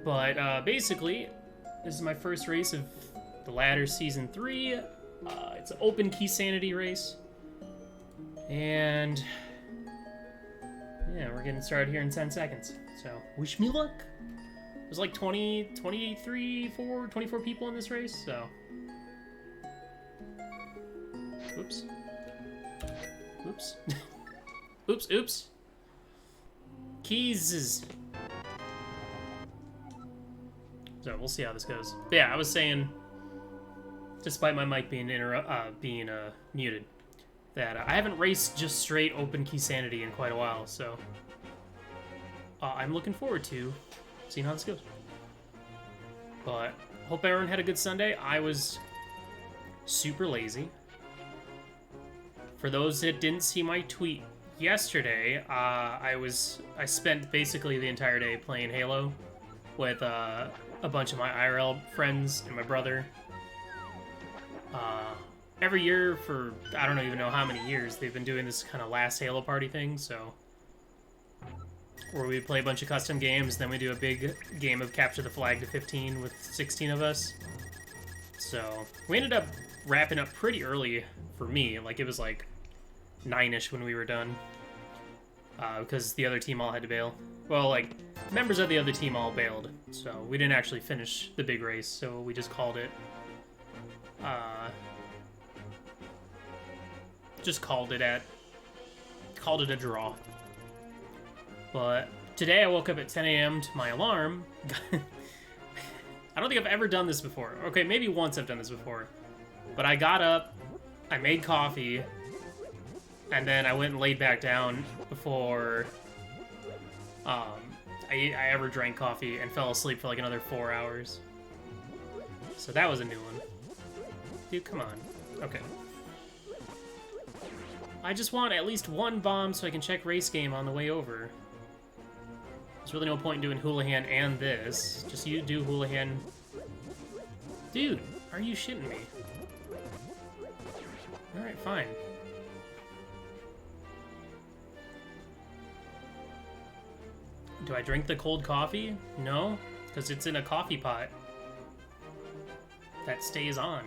But basically, this is my first race of the ladder season 3. It's an open Keysanity race. And yeah, we're getting started here in 10 seconds. So wish me luck. There's like 24 people in this race, so. Oops. Oops. Oops. Keys. So we'll see how this goes. But yeah, I was saying, despite my mic being muted, that I haven't raced just straight open Keysanity in quite a while, so I'm looking forward to seeing how this goes. But hope everyone had a good Sunday. I was super lazy. For those that didn't see my tweet yesterday, I spent basically the entire day playing Halo with a bunch of my IRL friends and my brother. Every year for, I don't even know how many years, they've been doing this kind of last Halo party thing, so where we play a bunch of custom games, then we do a big game of Capture the Flag to 15 with 16 of us. So we ended up wrapping up pretty early for me. Like, it was like 9-ish when we were done, because the other team all had to bail. Well, like, members of the other team all bailed, so we didn't actually finish the big race, so we just called it a draw. But today I woke up at 10 a.m. to my alarm. I don't think I've ever done this before. Okay, maybe once I've done this before. But I got up, I made coffee, and then I went and laid back down before I ever drank coffee, and fell asleep for like another 4 hours. So that was a new one. Dude, come on. Okay. I just want at least one bomb so I can check race game on the way over. There's really no point in doing Houlihan and this. Just you do Houlihan. Dude, are you shitting me? Alright, fine. Do I drink the cold coffee? No, because it's in a coffee pot that stays on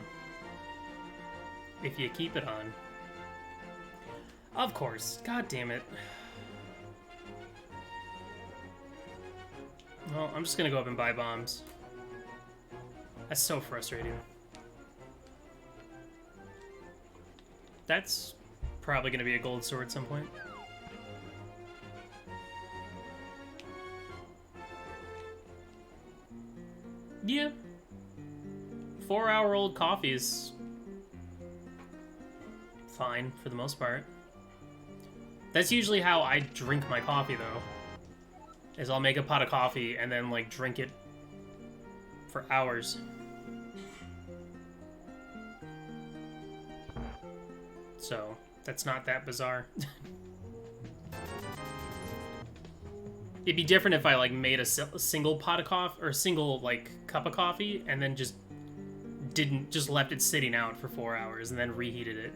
if you keep it on. Of course. God damn it. Well, I'm just gonna go up and buy bombs. That's so frustrating. That's probably gonna be a gold sword at some point. Yeah. 4-hour-old coffee is fine for the most part. That's usually how I drink my coffee, though. Is I'll make a pot of coffee and then, like, drink it for hours. So, that's not that bizarre. It'd be different if I, like, made a single pot of coffee, or a single, like, cup of coffee, and then just left it sitting out for 4 hours and then reheated it.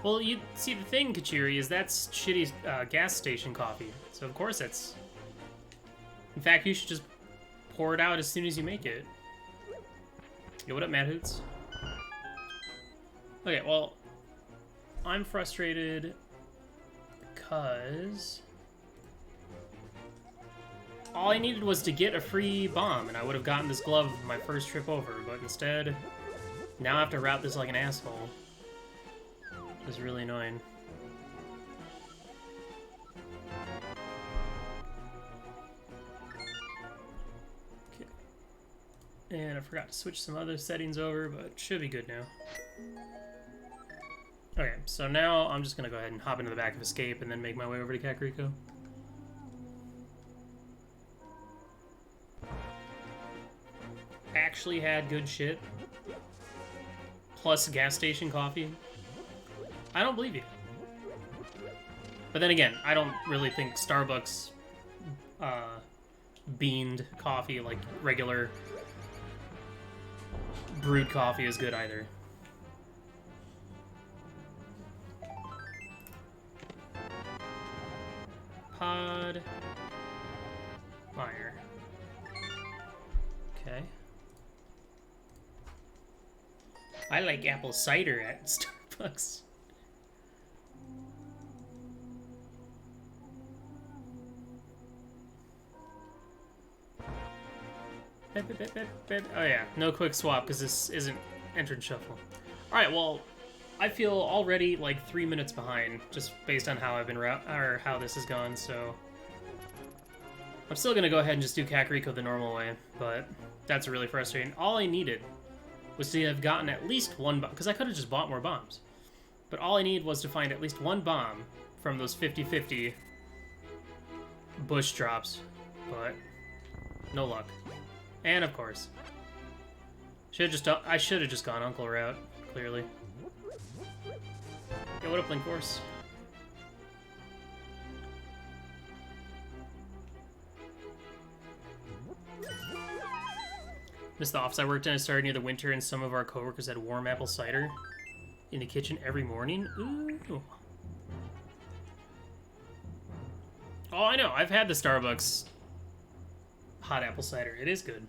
Well, you see, the thing, Kachiri, is that's shitty gas station coffee. So, of course, that's... In fact, you should just pour it out as soon as you make it. Yo, what up, Mad Hoots? Okay, well, I'm frustrated because all I needed was to get a free bomb, and I would have gotten this glove my first trip over, but instead, now I have to route this like an asshole. It's really annoying. Okay. And I forgot to switch some other settings over, but it should be good now. Okay, so now I'm just gonna go ahead and hop into the back of Escape and then make my way over to Kakariko. Actually had good shit. Plus gas station coffee. I don't believe you. But then again, I don't really think Starbucks beaned coffee, like regular brewed coffee, is good either. Pot. mod. Fire. Okay. I like apple cider at Starbucks. Oh yeah, no quick swap because this isn't entrance shuffle. Alright, well, I feel already like 3 minutes behind just based on how I've been or how this has gone, so I'm still gonna go ahead and just do Kakariko the normal way, but that's really frustrating. All I needed was to have gotten at least one bomb, because I could have just bought more bombs. But all I needed was to find at least one bomb from those 50-50 bush drops, but no luck. And of course, I should have just gone Uncle route, clearly. Yeah, what up, Link Force? Missed the office I worked in. I started near the winter, and some of our coworkers had warm apple cider in the kitchen every morning. Ooh. Oh, I know. I've had the Starbucks hot apple cider. It is good.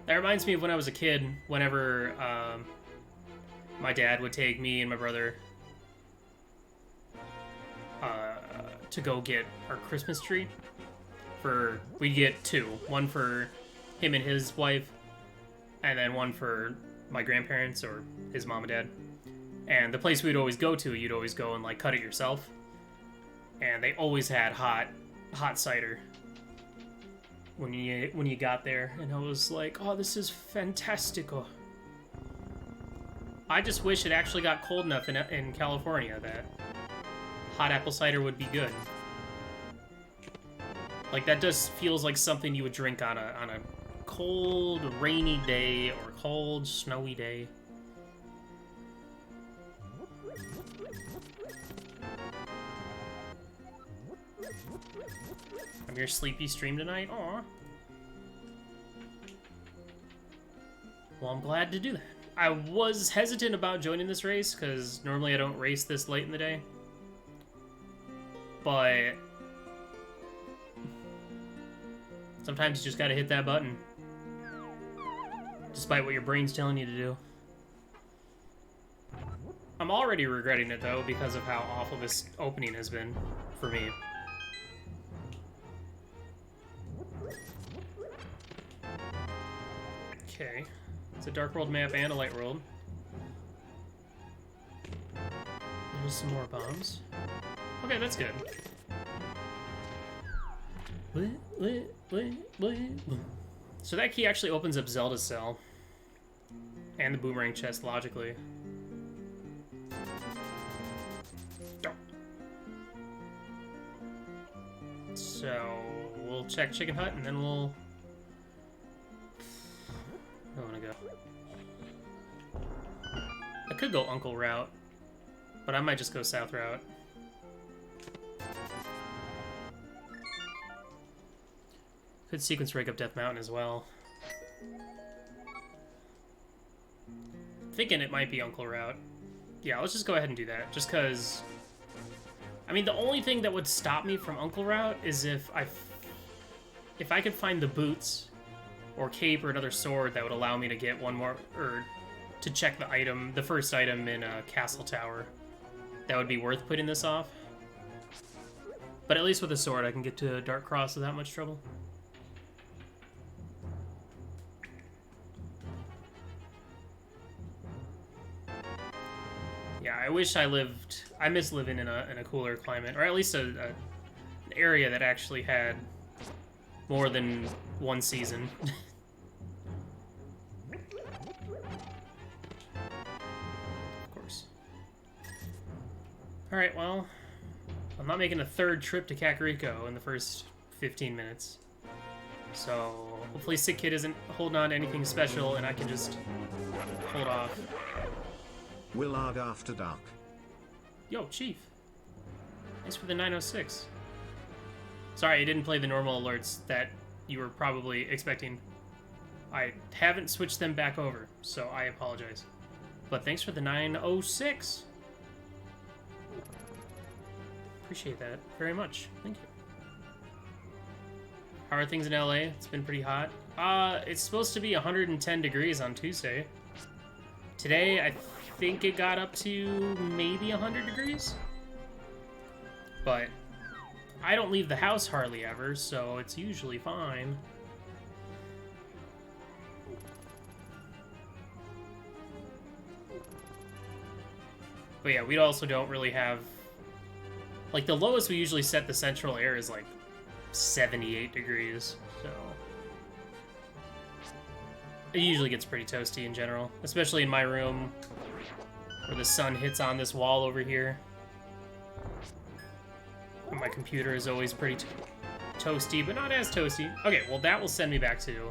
That reminds me of when I was a kid, whenever my dad would take me and my brother to go get our Christmas tree. We'd get two. One for him and his wife, and then one for my grandparents or his mom and dad. And the place we'd always go to, you'd always go and like cut it yourself. And they always had hot cider when you got there, and I was like, oh, this is fantastico. I just wish it actually got cold enough in California that hot apple cider would be good. Like, that just feels like something you would drink on a cold, rainy day or cold, snowy day. I'm your sleepy stream tonight? Aw. Well, I'm glad to do that. I was hesitant about joining this race, because normally I don't race this late in the day. But sometimes you just gotta hit that button. Despite what your brain's telling you to do. I'm already regretting it, though, because of how awful this opening has been for me. Okay. It's a Dark World map and a Light World. There's some more bombs. Okay, that's good. So that key actually opens up Zelda's cell. And the boomerang chest, logically. So, we'll check Chicken Hut, and then we'll... I want to go. I could go Uncle route, but I might just go South route. Could sequence break up Death Mountain as well. Thinking it might be Uncle route. Yeah, let's just go ahead and do that, just because... I mean, the only thing that would stop me from Uncle route is if I could find the boots or cape or another sword that would allow me to get one more, or to check the item, the first item in Castle Tower. That would be worth putting this off. But at least with a sword, I can get to Dark Cross without much trouble. Yeah, I wish I miss living in a cooler climate, or at least an area that actually had more than one season. Of course. Alright, well, I'm not making a third trip to Kakariko in the first 15 minutes. So, hopefully Sick Kid isn't holding on to anything special and I can just hold off. Willard After Dark. Yo, Chief. Thanks for the 906. Sorry, I didn't play the normal alerts that you were probably expecting. I haven't switched them back over, so I apologize. But thanks for the 906. Appreciate that very much. Thank you. How are things in LA? It's been pretty hot. It's supposed to be 110 degrees on Tuesday. Today, I think it got up to maybe 100 degrees. But I don't leave the house hardly ever, so it's usually fine. But yeah, we also don't really have... Like, the lowest we usually set the central air is, like, 78 degrees, so... It usually gets pretty toasty in general, especially in my room, where the sun hits on this wall over here. And my computer is always pretty toasty, but not as toasty. Okay, well, that will send me back to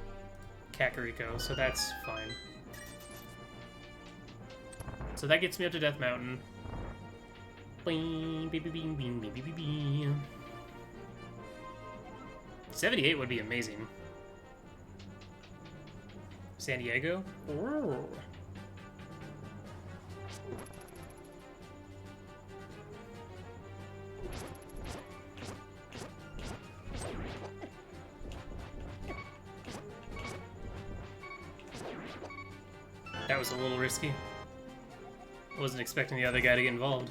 Kakariko, so that's fine. So that gets me up to Death Mountain. 78 would be amazing. San Diego? Ooh. That was a little risky. I wasn't expecting the other guy to get involved.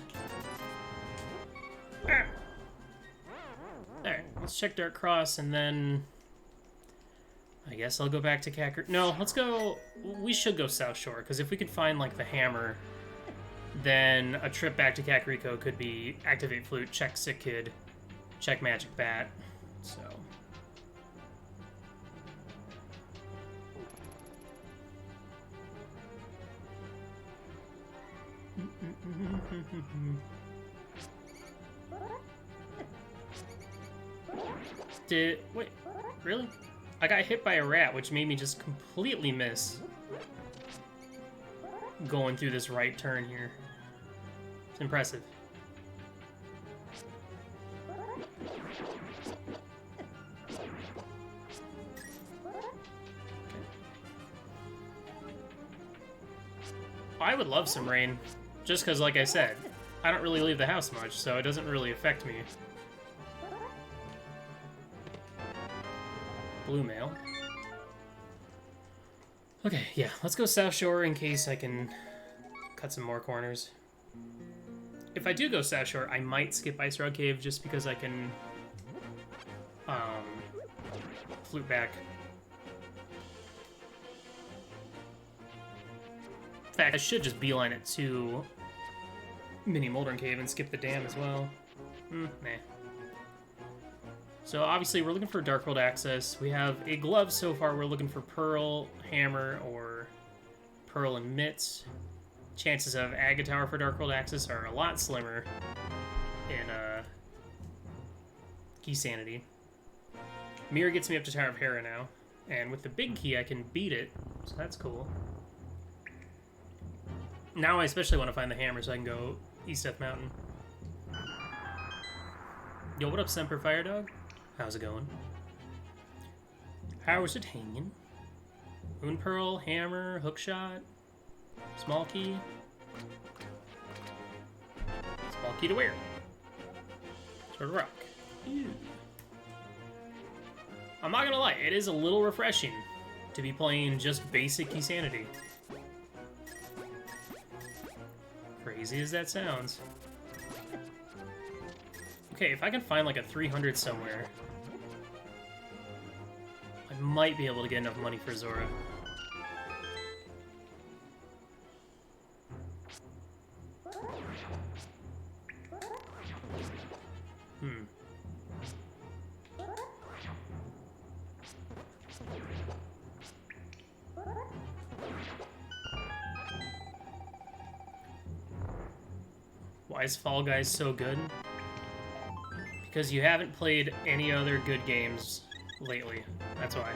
Alright, let's check Dark Cross, and then... I guess I'll go back to Kakariko. No, let's go... We should go South Shore, because if we could find, like, the hammer, then a trip back to Kakariko could be activate flute, check Sick Kid, check Magic Bat, so... Wait, really? I got hit by a rat, which made me just completely miss going through this right turn here. It's impressive. I would love some rain, just because, like I said, I don't really leave the house much, so it doesn't really affect me. Blue mail. Okay, yeah, let's go South Shore in case I can cut some more corners. If I do go South Shore, I might skip Ice Rod Cave just because I can flute back. In fact, I should just beeline it to Mini Moldern Cave and skip the dam as well. Nah. So obviously we're looking for Dark World access. We have a glove so far. We're looking for Pearl, Hammer, or Pearl and Mitts. Chances of Agatower for Dark World access are a lot slimmer in Keysanity. Mirror gets me up to Tower of Hera now. And with the big key I can beat it, so that's cool. Now I especially want to find the hammer so I can go East Death Mountain. Yo, what up, Semper Fire Dog? How's it going? How's it hanging? Moon Pearl, Hammer, Hookshot, Small Key. Small Key to where? Sword of Rock. Ew. I'm not gonna lie, it is a little refreshing to be playing just basic Keysanity. Crazy as that sounds. Okay, if I can find like a 300 somewhere, I might be able to get enough money for Zora. Why is Fall Guys so good? Because you haven't played any other good games lately. That's why.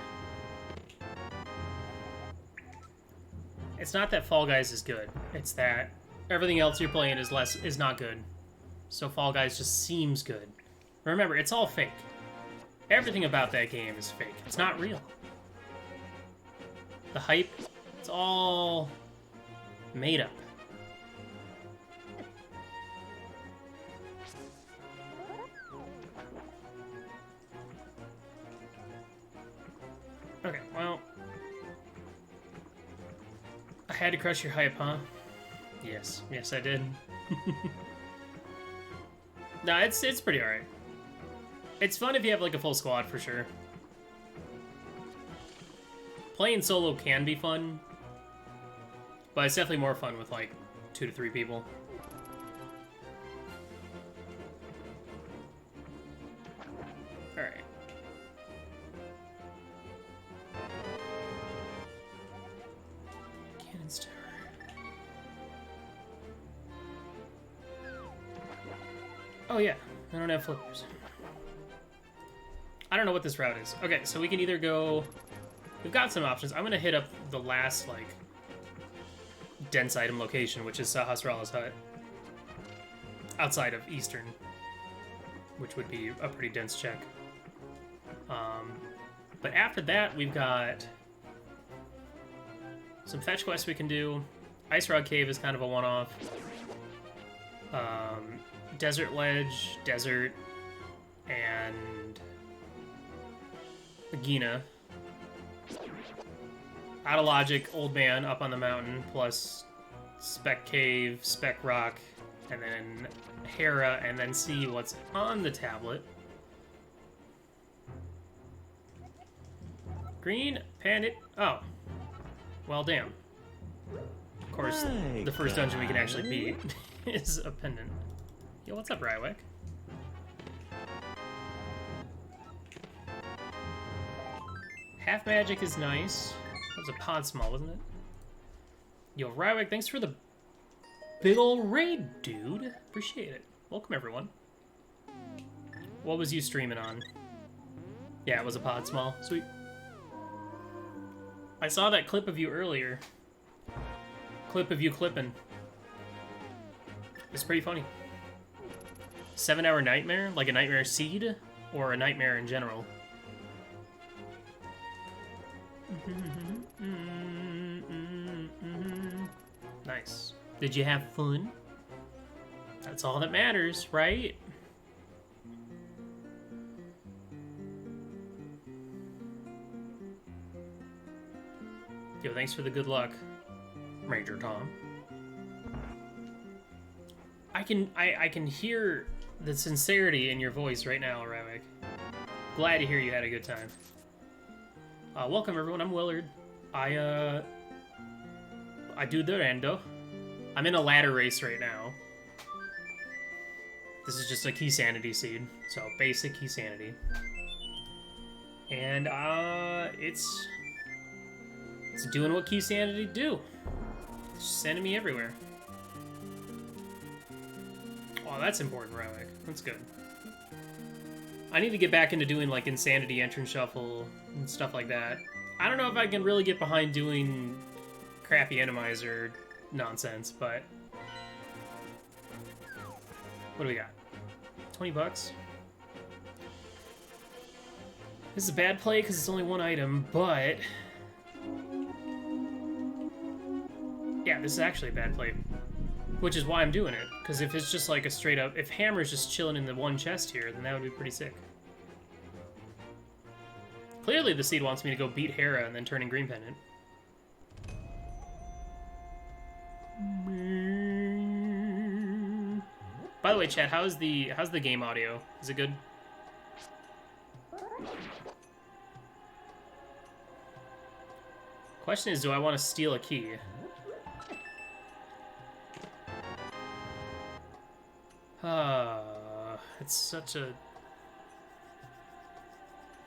It's not that Fall Guys is good. It's that everything else you're playing is not good. So Fall Guys just seems good. Remember, it's all fake. Everything about that game is fake. It's not real. The hype, it's all made up. Okay, well... I had to crush your hype, huh? Yes. Yes, I did. No, it's pretty alright. It's fun if you have, like, a full squad, for sure. Playing solo can be fun, but it's definitely more fun with, like, 2 to 3 people. Alright. Cannon's Tower. Oh yeah, I don't have flippers. I don't know what this route is. Okay, so we can either go... We've got some options. I'm gonna hit up the last, like, dense item location, which is Sahasrara's hut. Outside of Eastern, which would be a pretty dense check. But after that, we've got some fetch quests we can do. Ice Rod Cave is kind of a one-off. Desert Ledge, Desert, and Agina. Out of Logic, Old Man up on the mountain, plus Spec Cave, Spec Rock, and then Hera, and then see what's on the tablet. Green, Pandit. Oh. Well, damn. Of course, the first dungeon we can actually beat is a pendant. Yo, what's up, Rywick? Half magic is nice. That was a pod small, wasn't it? Yo, Rywick, thanks for the big ol' raid, dude. Appreciate it. Welcome, everyone. What was you streaming on? Yeah, it was a pod small. Sweet. I saw that clip of you earlier. Clip of you clipping. It's pretty funny. 7-hour nightmare? Like a nightmare seed? Or a nightmare in general? Nice. Did you have fun? That's all that matters, right? Yo, thanks for the good luck, Major Tom. I can hear the sincerity in your voice right now, Ravik. Glad to hear you had a good time. Welcome everyone, I'm Willard. I do the Rando. I'm in a ladder race right now. This is just a Keysanity seed, so basic Keysanity. And it's doing what Keysanity do. It's just sending me everywhere. Oh, that's important, Ravik. That's good. I need to get back into doing, like, Insanity Entrance Shuffle and stuff like that. I don't know if I can really get behind doing crappy Enemizer nonsense, but... What do we got? 20 bucks? This is a bad play because it's only one item, but... Yeah, this is actually a bad play. Which is why I'm doing it. Because if it's just like a straight up... If Hammer's just chilling in the one chest here, then that would be pretty sick. Clearly the seed wants me to go beat Hera and then turn in Green Pendant. By the way, chat, how's the game audio? Is it good? Question is, do I want to steal a key? It's such a...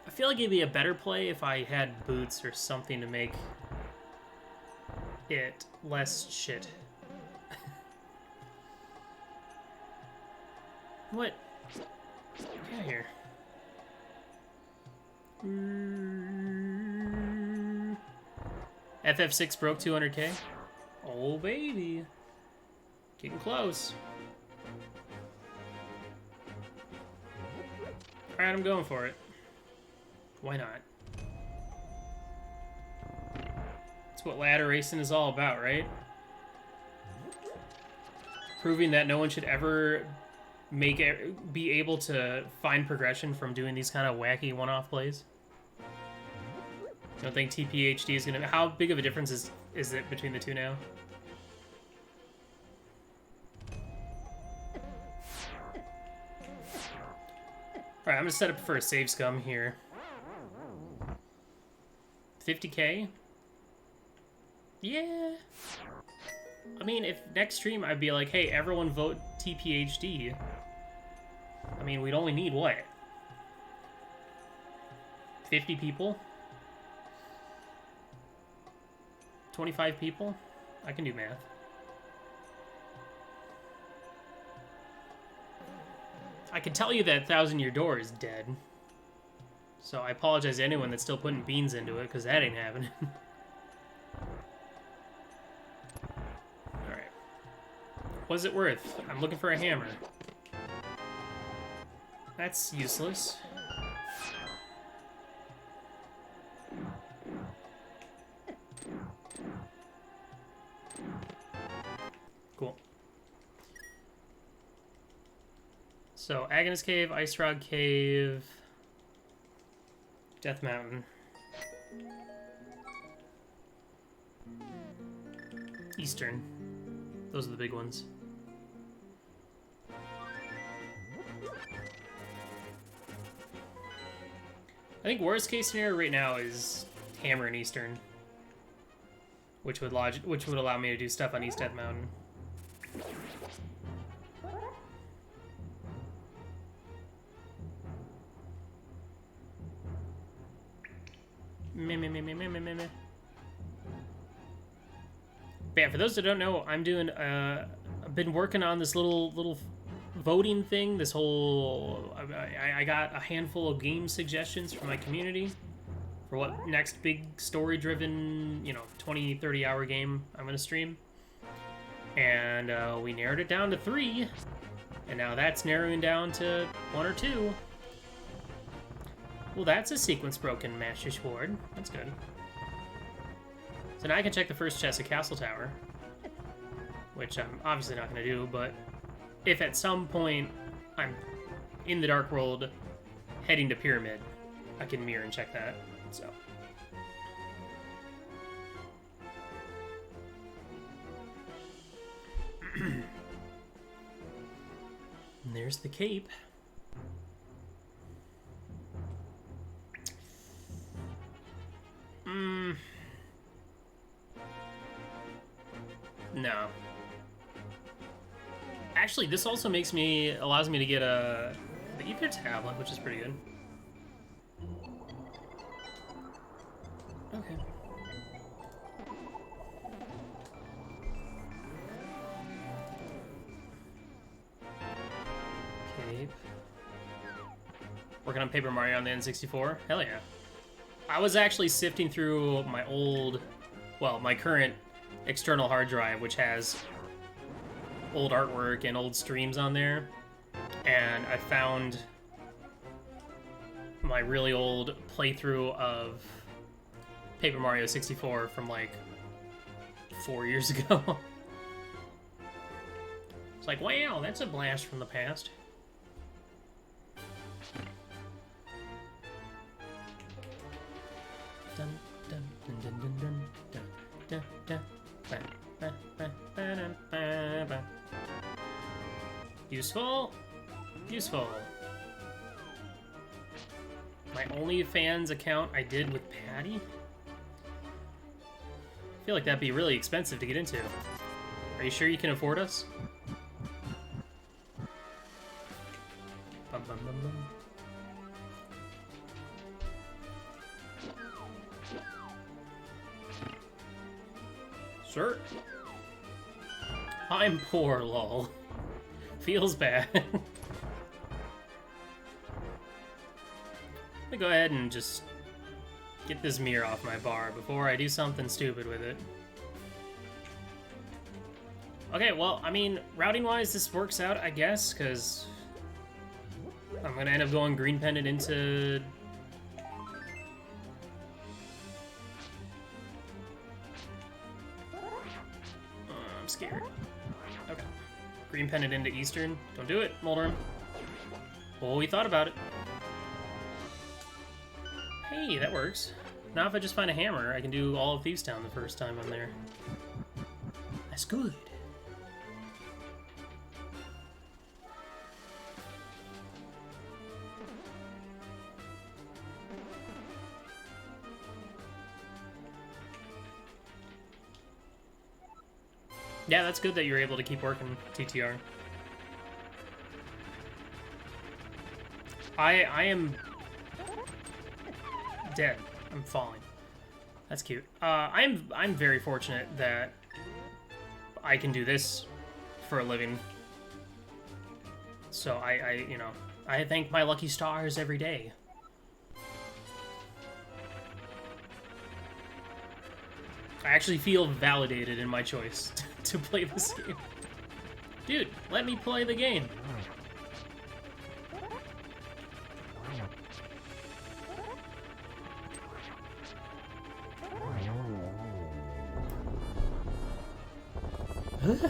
I feel like it'd be a better play if I had boots or something to make it less shit. What? Get out of here. FF6 broke 200k? Oh, baby. Getting close. Alright, I'm going for it. Why not? That's what ladder racing is all about, right? Proving that no one should ever be able to find progression from doing these kind of wacky one-off plays. Don't think TPHD is gonna... How big of a difference is it between the two now? Alright, I'm gonna set up for a save scum here. 50k? Yeah. I mean, if next stream I'd be like, hey, everyone vote TPHD. I mean, we'd only need what? 50 people? 25 people? I can do math. I can tell you that 1,000 Year Door is dead. So I apologize to anyone that's still putting beans into it, because that ain't happening. Alright. What's it worth? I'm looking for a hammer. That's useless. Cool. So, Agonist Cave, Ice Rod Cave, Death Mountain. Eastern. Those are the big ones. I think worst case scenario right now is Hammer and Eastern, which would allow me to do stuff on East Death Mountain. But yeah, for those that don't know, I'm doing I've been working on this little voting thing. This whole I got a handful of game suggestions from my community for what next big story-driven, 20-30 hour game I'm gonna stream, and we narrowed it down to 3, and now that's narrowing down to 1 or 2. Well, that's a sequence broken Master Sword. That's good. So now I can check the first chest at Castle Tower, which I'm obviously not going to do, but if at some point I'm in the Dark World heading to Pyramid, I can mirror and check that, so. And there's the cape. No. Actually, this also allows me to get the Ether tablet, which is pretty good. Okay. Cape. Working on Paper Mario on the N64? Hell yeah. I was actually sifting through my current external hard drive, which has old artwork and old streams on there, and I found my really old playthrough of Paper Mario 64 from like 4 years ago. It's like, wow, that's a blast from the past. Dun, dun, dun, dun, dun, dun, dun, dun, dun. Useful. Useful. My OnlyFans account I did with Patty? I feel like that'd be really expensive to get into. Are you sure you can afford us? Bum, bum, bum, bum. Sure. I'm poor, lol. Feels bad. Let me go ahead and just get this mirror off my bar before I do something stupid with it. Okay, well, I mean, routing-wise, this works out, I guess, because I'm going to end up going green pendant into... I'm scared. Okay. Green pendant into Eastern. Don't do it, Moldrum. Oh, we thought about it. Hey, that works. Now if I just find a hammer, I can do all of Thieves Town the first time I'm there. That's good. Yeah, that's good that you're able to keep working TTR. I am dead. I'm falling. That's cute. I'm very fortunate that I can do this for a living. So you know, I thank my lucky stars every day. I actually feel validated in my choice to play this game. Dude, let me play the game. Of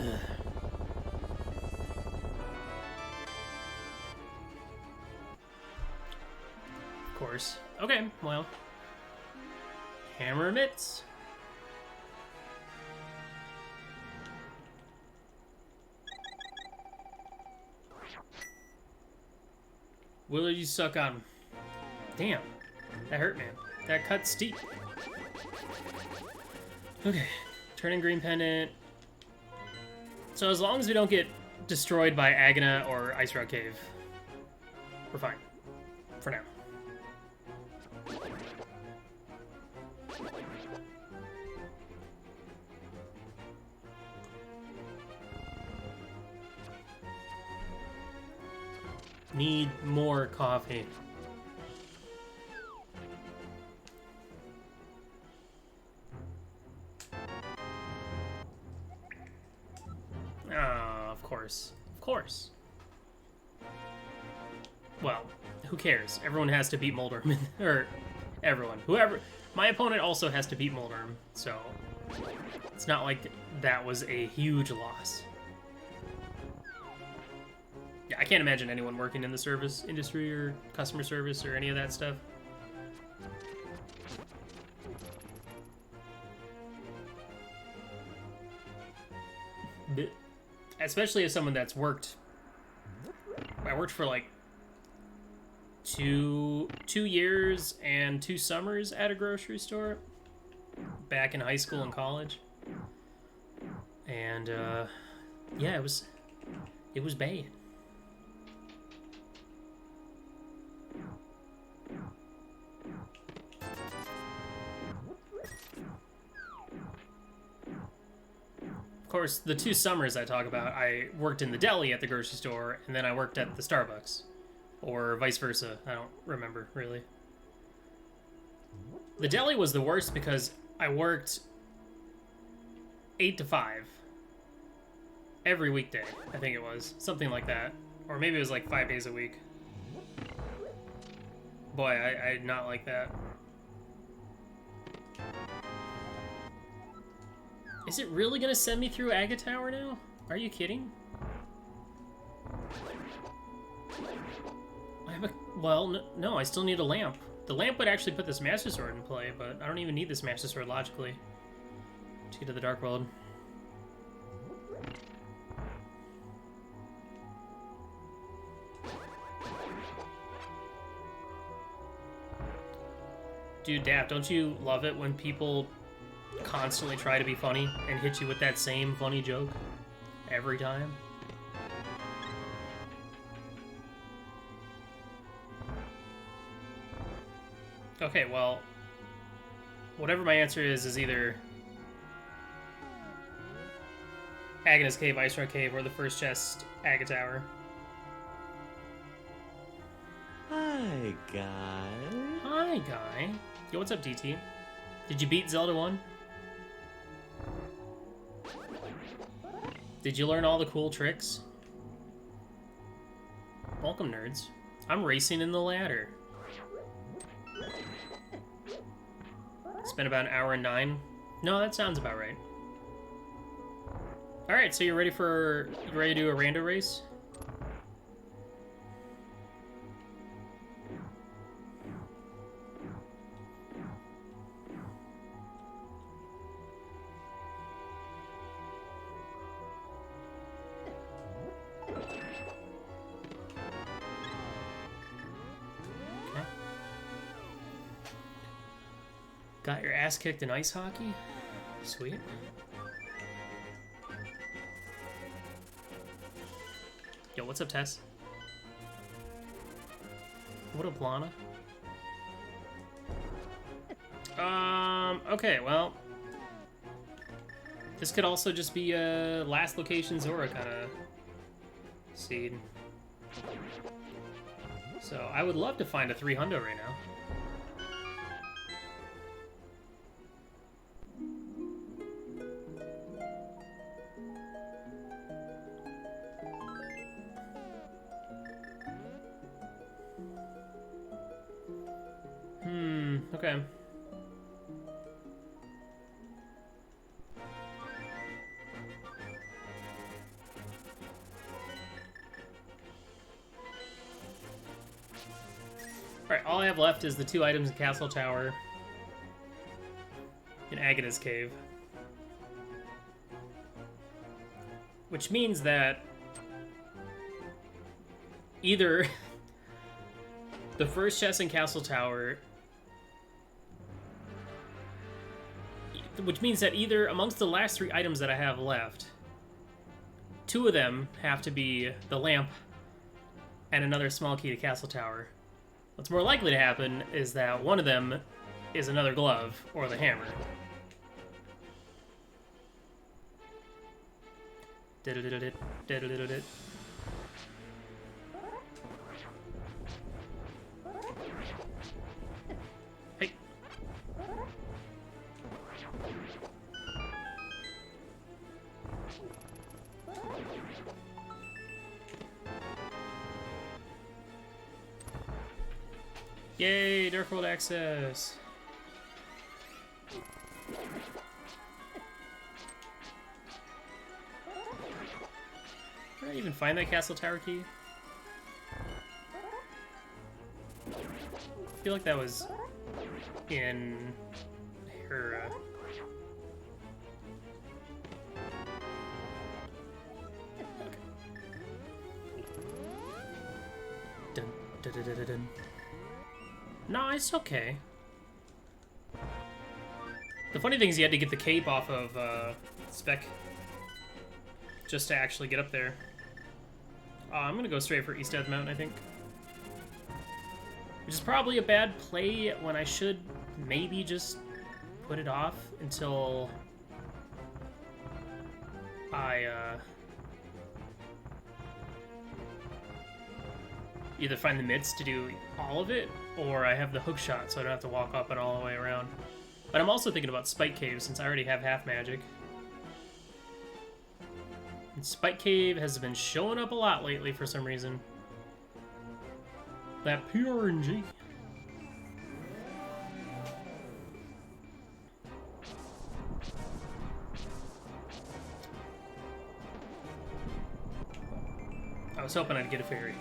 course. Okay, well. Hammer mitts. Will you suck on? Damn. That hurt, man. That cut steep. Okay. Turning green pendant. So as long as we don't get destroyed by Agana or Ice Rock Cave, we're fine. For now. Need more coffee. Ah, of course. Of course. Well, who cares? Everyone has to beat Moldorm. Or, everyone. Whoever. My opponent also has to beat Moldorm, so it's not like that was a huge loss. Yeah, I can't imagine anyone working in the service industry or customer service or any of that stuff. But especially as someone that's worked. I worked for like two years and 2 summers at a grocery store back in high school and college. And yeah, it was bad. Of course, the 2 summers I talk about, I worked in the deli at the grocery store, and then I worked at the Starbucks. Or vice versa. I don't remember, really. The deli was the worst because I worked 8 to 5. Every weekday, I think it was. Something like that. Or maybe it was like 5 days a week. Boy, I did not like that. Is it really gonna send me through Aga Tower now? Are you kidding? I have a... Well, no, I still need a lamp. The lamp would actually put this Master Sword in play, but I don't even need this Master Sword logically to get to the Dark World. Dude, Dap, don't you love it when people constantly try to be funny and hit you with that same funny joke every time? Okay, well, whatever my answer is either Agnes Cave, Ice Rock Cave, or the first chest, Aga Tower. Hi, guy. Hi, guy. Yo, what's up, DT? Did you beat Zelda 1? Did you learn all the cool tricks? Welcome, nerds. I'm racing in the ladder. Spent about 1 hour and 9. No, that sounds about right. Alright, so you ready to do a rando race? Got your ass kicked in ice hockey? Sweet. Yo, what's up, Tess? What up, Lana? Okay, well. This could also just be a last location Zora kind of seed. So I would love to find a 300 right now. Okay. Alright, all I have left is the 2 items in Castle Tower and Agata's Cave. Which means that either the first chest in Castle Tower, which means that either amongst the last 3 items that I have left, 2 of them have to be the lamp and another small key to Castle Tower. What's more likely to happen is that one of them is another glove or the hammer. Hey. Yay, Dark World access! Where did I even find that Castle Tower key? I feel like that was in her... Dun, dun, dun, dun, dun, dun. No, it's okay. The funny thing is you had to get the cape off of Spec just to actually get up there. I'm gonna go straight for East Death Mountain, I think. Which is probably a bad play when I should maybe just put it off until I either find the mitts to do all of it, or I have the hook shot so I don't have to walk up and all the way around. But I'm also thinking about Spike Cave since I already have half magic. And Spike Cave has been showing up a lot lately for some reason. That pure RNG. I was hoping I'd get a fairy.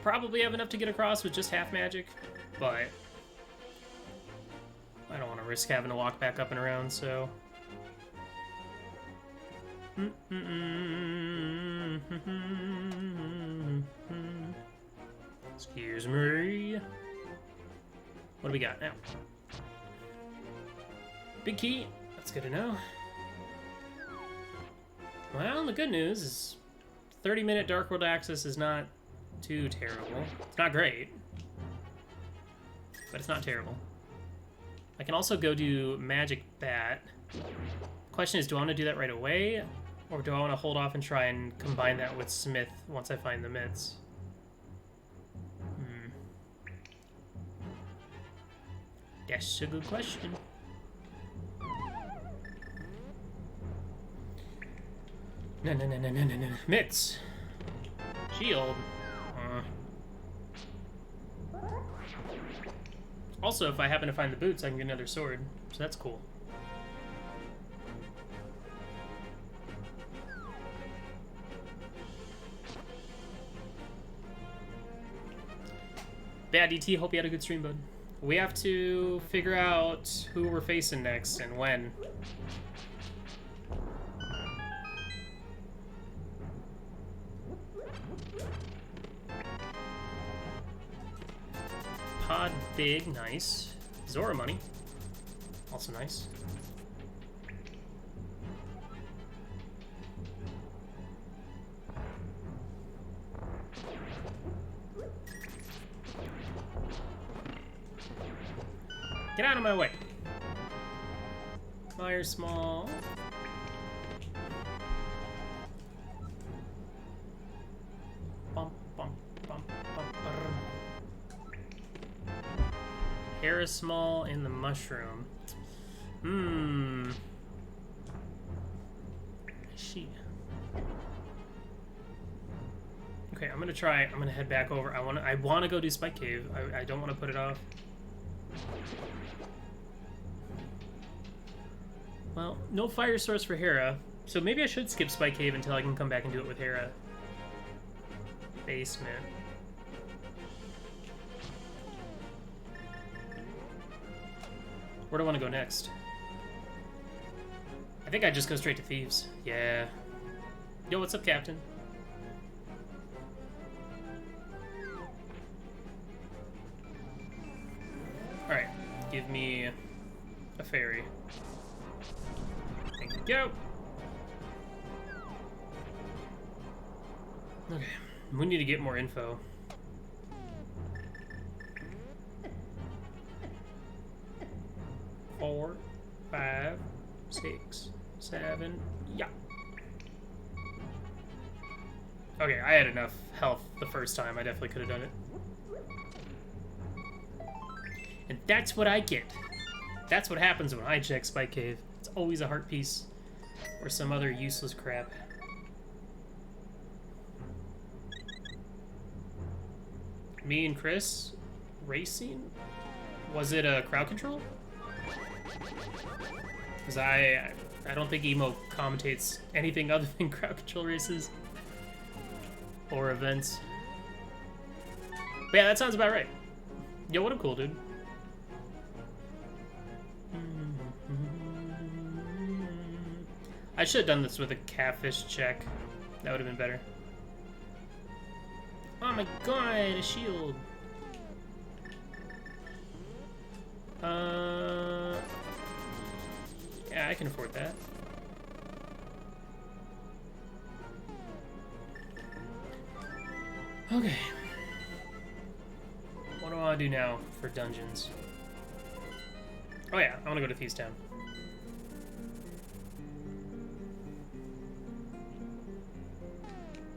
Probably have enough to get across with just half magic, but I don't want to risk having to walk back up and around, so... Excuse me. What do we got now? Big key. That's good to know. Well, the good news is 30-minute Dark World access is not too terrible. It's not great, but it's not terrible. I can also go do Magic Bat. Question is, do I want to do that right away, or do I want to hold off and try and combine that with Smith once I find the mitts? That's a good question. No. Mitts. Shield. Also, if I happen to find the boots, I can get another sword, so that's cool. Bad DT, hope you had a good stream, bud. We have to figure out who we're facing next and when. Fig, nice. Zora money, also nice. Get out of my way. Fire small. Bump, bump, bump, bump, Hera small in the mushroom. She. Okay, I'm gonna head back over. I wanna go do Spike Cave. I don't wanna put it off. Well, no fire source for Hera, so maybe I should skip Spike Cave until I can come back and do it with Hera. Basement. Where do I want to go next? I think I just go straight to Thieves. Yeah. Yo, what's up, Captain? Alright, give me a fairy. Thank you. Go! Okay, we need to get more info. Four, 5, 6, 7, yeah. Okay, I had enough health the first time. I definitely could have done it. And that's what I get. That's what happens when I check Spike Cave. It's always a heart piece or some other useless crap. Me and Chris racing? Was it a crowd control? Because I don't think Emo commentates anything other than crowd control races or events. But yeah, that sounds about right. Yo, what up, cool dude? I should have done this with a catfish check. That would have been better. Oh my god, a shield. Yeah, I can afford that. Okay. What do I want to do now for dungeons? Oh yeah, I want to go to Thieves Town.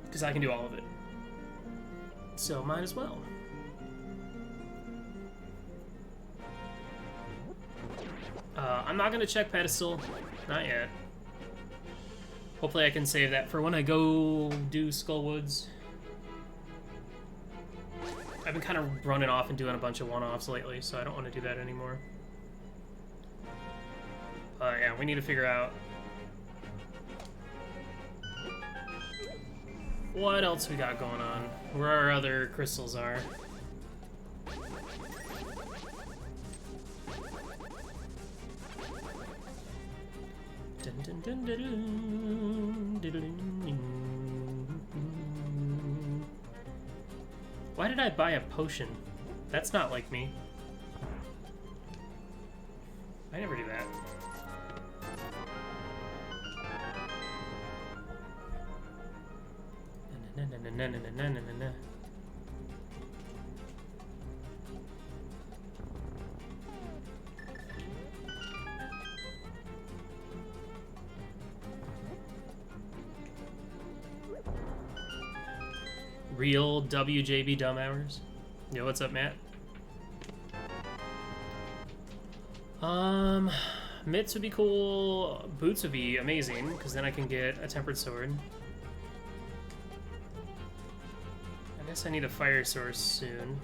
Because I can do all of it. So might as well. I'm not gonna check pedestal, not yet. Hopefully I can save that for when I go do Skullwoods. I've been kind of running off and doing a bunch of one-offs lately, so I don't want to do that anymore. Yeah, we need to figure out what else we got going on, where our other crystals are. Why did I buy a potion? That's not like me. I never do that. Real WJB dumb hours. Yo, what's up, Matt? Mitts would be cool. Boots would be amazing, because then I can get a tempered sword. I guess I need a fire source soon.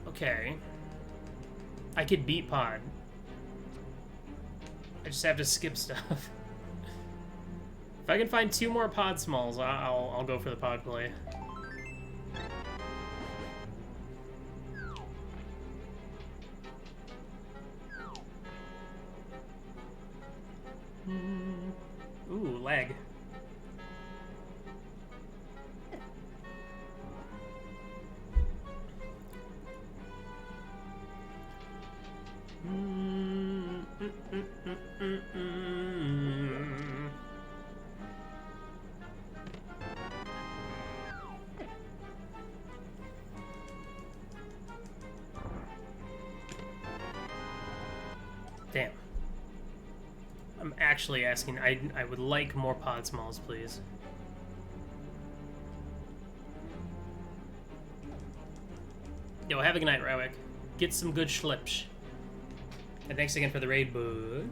Okay. I could beat Pod. I just have to skip stuff. If I can find 2 more Pod Smalls, I'll go for the Pod play. Damn. I'm actually asking. I would like more pod smalls, please. Yo, have a good night, Rowick. Get some good schlips. And thanks again for the raid, bud.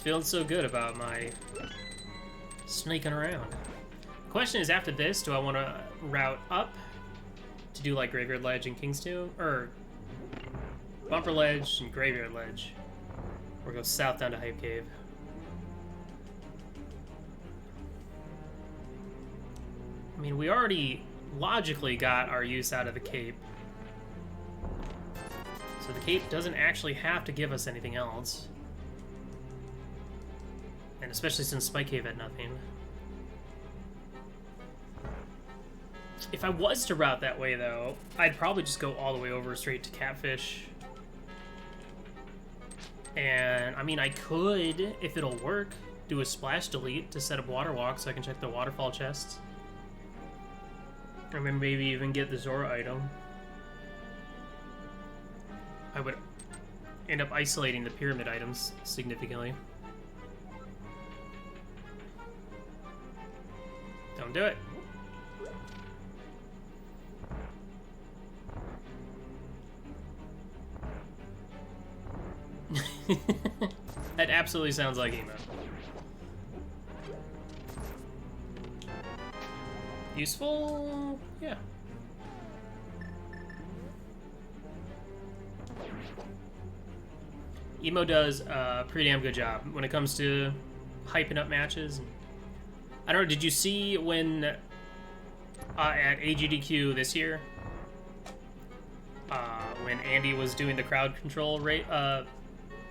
Feeling so good about my sneaking around. The question is, after this, do I want to route up to do like Graveyard Ledge and King's Tomb, or Bumper Ledge and Graveyard Ledge, or go south down to Hype Cave? I mean, we already logically got our use out of the Cape, so the Cape doesn't actually have to give us anything else. And especially since Spike Cave had nothing. If I was to route that way, though, I'd probably just go all the way over straight to Catfish. And, I mean, I could, if it'll work, do a splash delete to set up Water Walk so I can check the waterfall chests. Or maybe even get the Zora item. I would end up isolating the pyramid items significantly. Don't do it. That absolutely sounds like emo. Useful? Yeah. Emo does a pretty damn good job when it comes to hyping up matches. I don't know, did you see when at AGDQ this year, when Andy was doing the crowd control rate,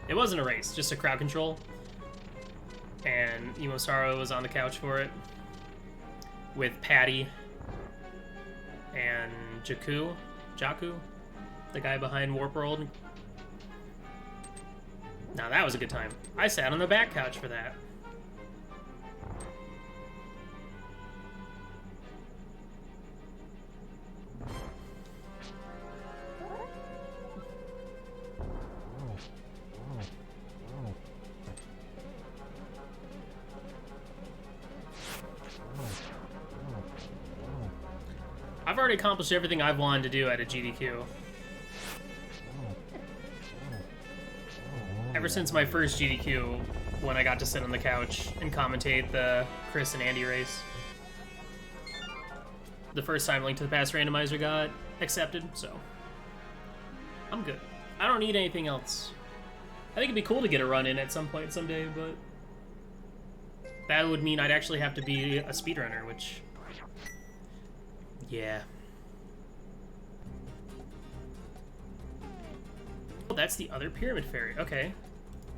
it wasn't a race, just a crowd control, and Emo Saro was on the couch for it, with Patty and Jakku, the guy behind Warp World. Now that was a good time. I sat on the back couch for that. I've already accomplished everything I've wanted to do at a GDQ. Ever since my first GDQ, when I got to sit on the couch and commentate the Chris and Andy race. The first time Link to the Past randomizer got accepted, so I'm good. I don't need anything else. I think it'd be cool to get a run in at some point someday, but that would mean I'd actually have to be a speedrunner, which... yeah. Oh, that's the other Pyramid Fairy. Okay.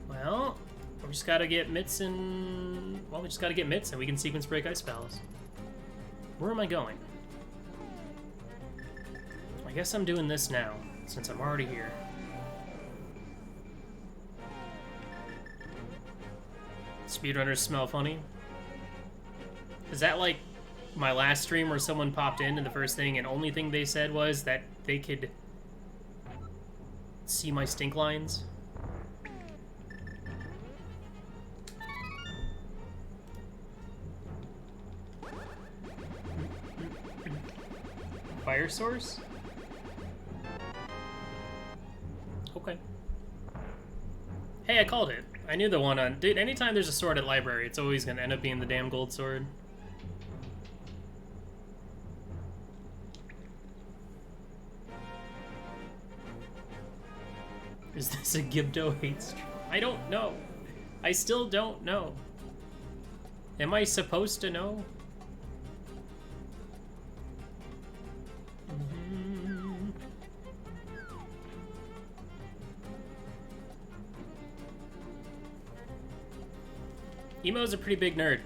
Well, we just gotta get Mitts and... well, we just gotta get Mitts and we can sequence break ice spells. Where am I going? I guess I'm doing this now, since I'm already here. Speedrunners smell funny. Is that like my last stream where someone popped in and the first thing and only thing they said was that they could see my stink lines? Fire source? Okay. Hey, I called it. I knew the one on... dude, anytime there's a sword at library, it's always gonna end up being the damn gold sword. Is this a Gibdo hate stream? I don't know. I still don't know. Am I supposed to know? Emo's a pretty big nerd,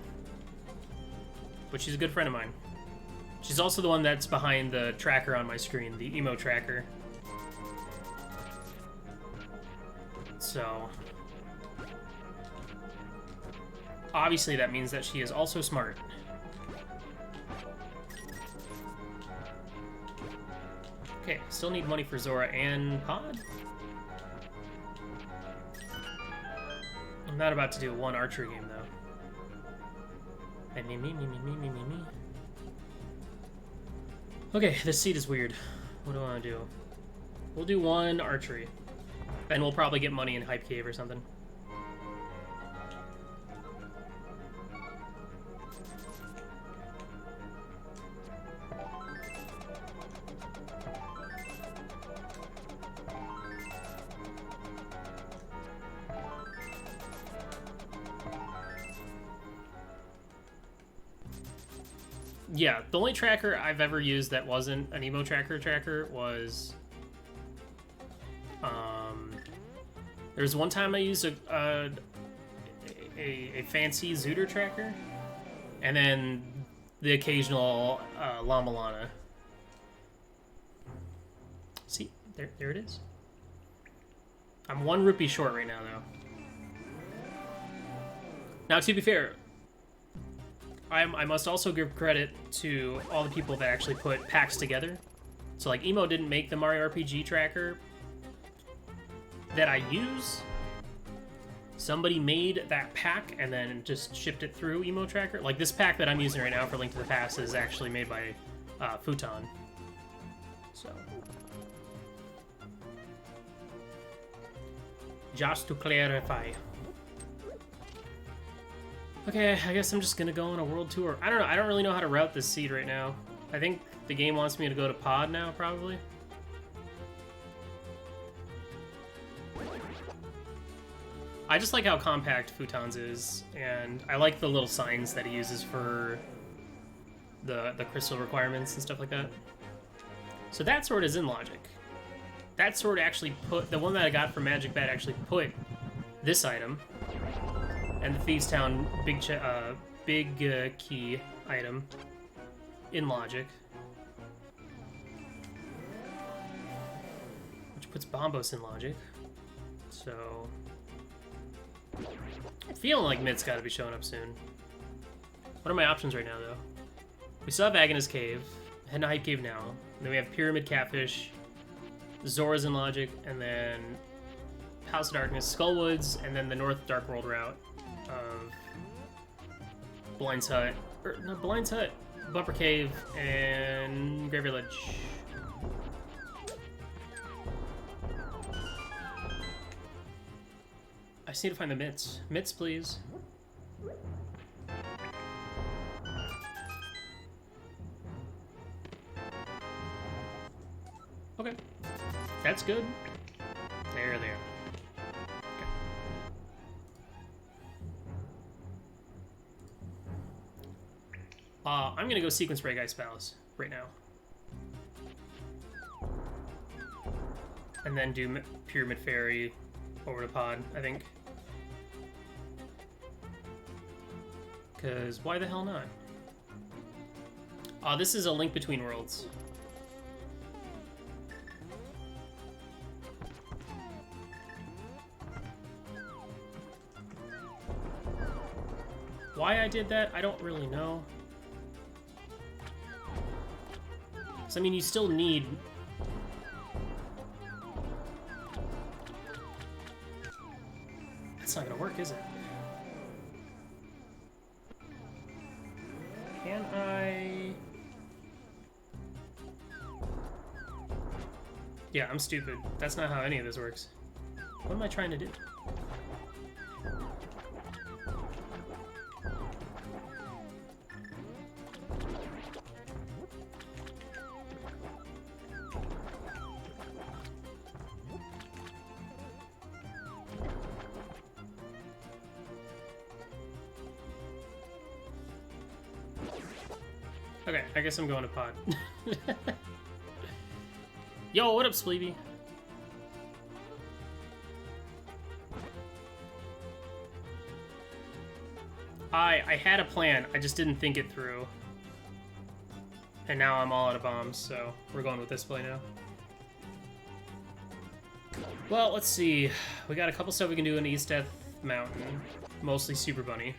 but she's a good friend of mine. She's also the one that's behind the tracker on my screen, the emo tracker. So, obviously that means that she is also smart. Okay, still need money for Zora and Pod. I'm not about to do one archery game though. And me. Okay, this seat is weird. What do I want to do? We'll do one archery. Then we'll probably get money in Hype Cave or something. Yeah, the only tracker I've ever used that wasn't an emo tracker was... there was one time I used a fancy Zooter tracker, and then the occasional Llama Lana. See, there it is. I'm 1 rupee short right now, though. Now, to be fair, I must also give credit to all the people that actually put packs together. So, like, Emo didn't make the Mario RPG tracker that I use. Somebody made that pack and then just shipped it through Emo Tracker. Like, this pack that I'm using right now for Link to the Past is actually made by Futon. So, just to clarify. Okay, I guess I'm just gonna go on a world tour. I don't know, I don't really know how to route this seed right now. I think the game wants me to go to Pod now, probably. I just like how compact Futon's is, and I like the little signs that he uses for the crystal requirements and stuff like that. So that sword is in logic. That sword actually put, the one that I got from Magic Bat actually put this item and the Thieves Town big key item in logic. Which puts Bombos in logic. So... I'm feeling like Mid's gotta be showing up soon. What are my options right now, though? We still have Agnes Cave, heading to Hype Cave now. And then we have Pyramid Catfish, Zora's in logic, and then House of Darkness, Skullwoods, and then the North Dark World route of Blind's Hut, or not Blind's Hut, Bumper Cave, and Graveyard Ledge. I just need to find the mitts. Mitts, please. Okay. That's good. There. Okay. I'm gonna go sequence break Ice Palace right now. And then do Pyramid Fairy over to Pod, I think. Because why the hell not? This is a Link Between Worlds. Why I did that, I don't really know. Because, I mean, you still need... That's not gonna work, is it? Can I... Yeah, I'm stupid. That's not how any of this works. What am I trying to do? Okay, I guess I'm going to pod. Yo, what up, Spleeby? I had a plan, I just didn't think it through. And now I'm all out of bombs, so we're going with this play now. Well, let's see. We got a couple stuff we can do in East Death Mountain. Mostly Super Bunny.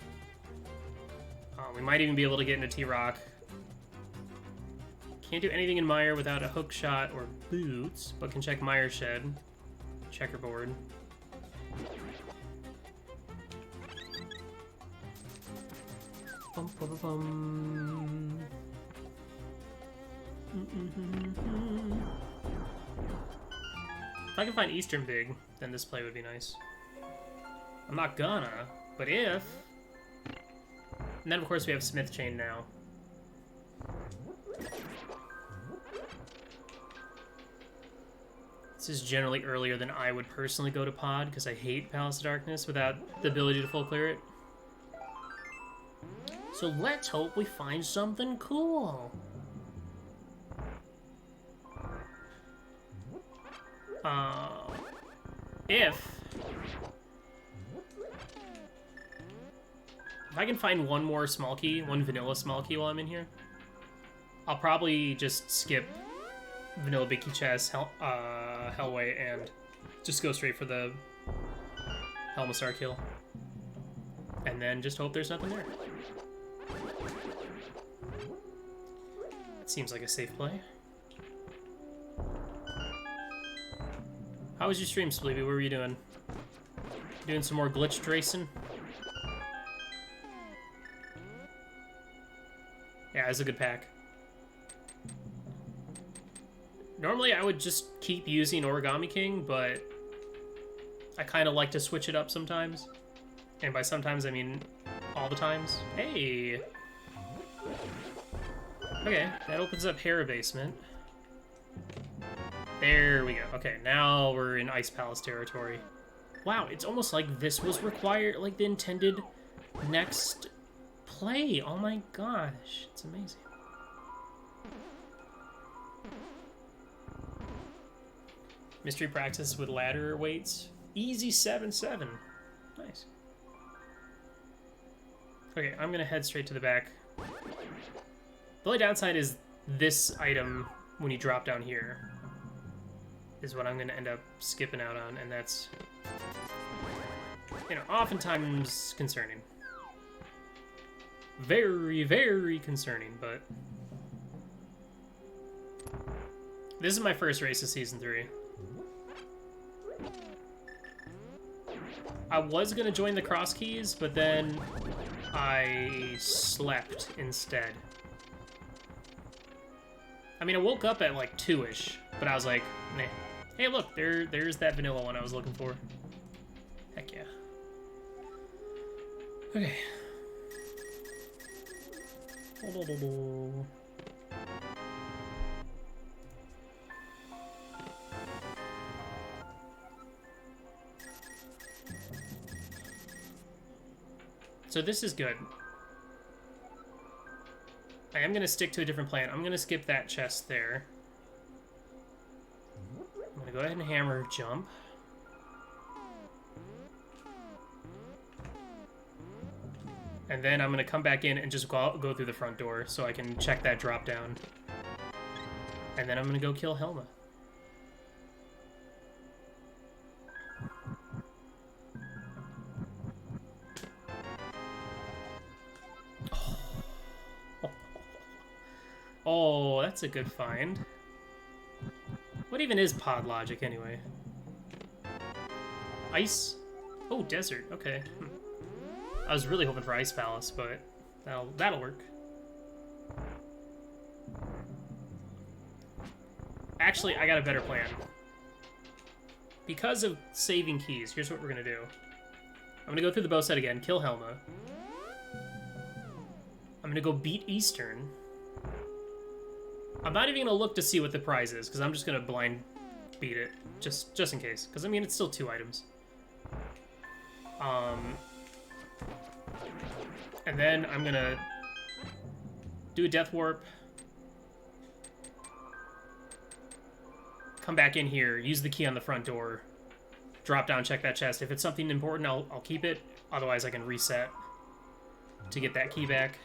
We might even be able to get into T-Rock. Can't do anything in Mire without a hook shot or boots, but can check Mire Shed. Checkerboard. Bum, bum, bum. If I can find Eastern Big, then this play would be nice. I'm not gonna, but if... And then, of course, we have Smith Chain now. This is generally earlier than I would personally go to pod, because I hate Palace of Darkness without the ability to full clear it. So let's hope we find something cool. If I can find one more small key, one vanilla small key while I'm in here, I'll probably just skip vanilla big key chest, Hellway, and just go straight for the Helmasar kill. And then just hope there's nothing there. It seems like a safe play. How was your stream, Spleeby? What were you doing? Doing some more glitched racing? Yeah, it's a good pack. Normally I would just keep using Origami King, but I kind of like to switch it up sometimes. And by sometimes, I mean all the times. Hey! Okay, that opens up Hera Basement. There we go. Okay, now we're in Ice Palace territory. Wow, it's almost like this was required, like the intended next play. Oh my gosh, it's amazing. Mystery practice with ladder weights. Easy 7-7. Nice. Okay, I'm gonna head straight to the back. The only downside is this item, when you drop down here, is what I'm going to end up skipping out on, and that's, you know, oftentimes concerning. Very, very concerning, but... This is my first race of Season 3. I was going to join the cross keys, but then I slept instead. I mean, I woke up at like 2-ish, but I was like, nah. Hey, look, there's that vanilla one I was looking for. Heck yeah. Okay. So this is good. I am going to stick to a different plan. I'm going to skip that chest there. I'm going to go ahead and hammer jump. And then I'm going to come back in and just go through the front door so I can check that drop down. And then I'm going to go kill Helma. Oh, that's a good find. What even is pod logic, anyway? Ice? Oh, desert. Okay. I was really hoping for Ice Palace, but that'll work. Actually, I got a better plan. Because of saving keys, here's what we're gonna do. I'm gonna go through the bow set again, kill Helma. I'm gonna go beat Eastern. I'm not even gonna look to see what the prize is, because I'm just gonna blind beat it, just in case. Because I mean, it's still 2 items. And then I'm gonna do a Death Warp, come back in here, use the key on the front door, drop down, check that chest. If it's something important, I'll keep it. Otherwise, I can reset to get that key back.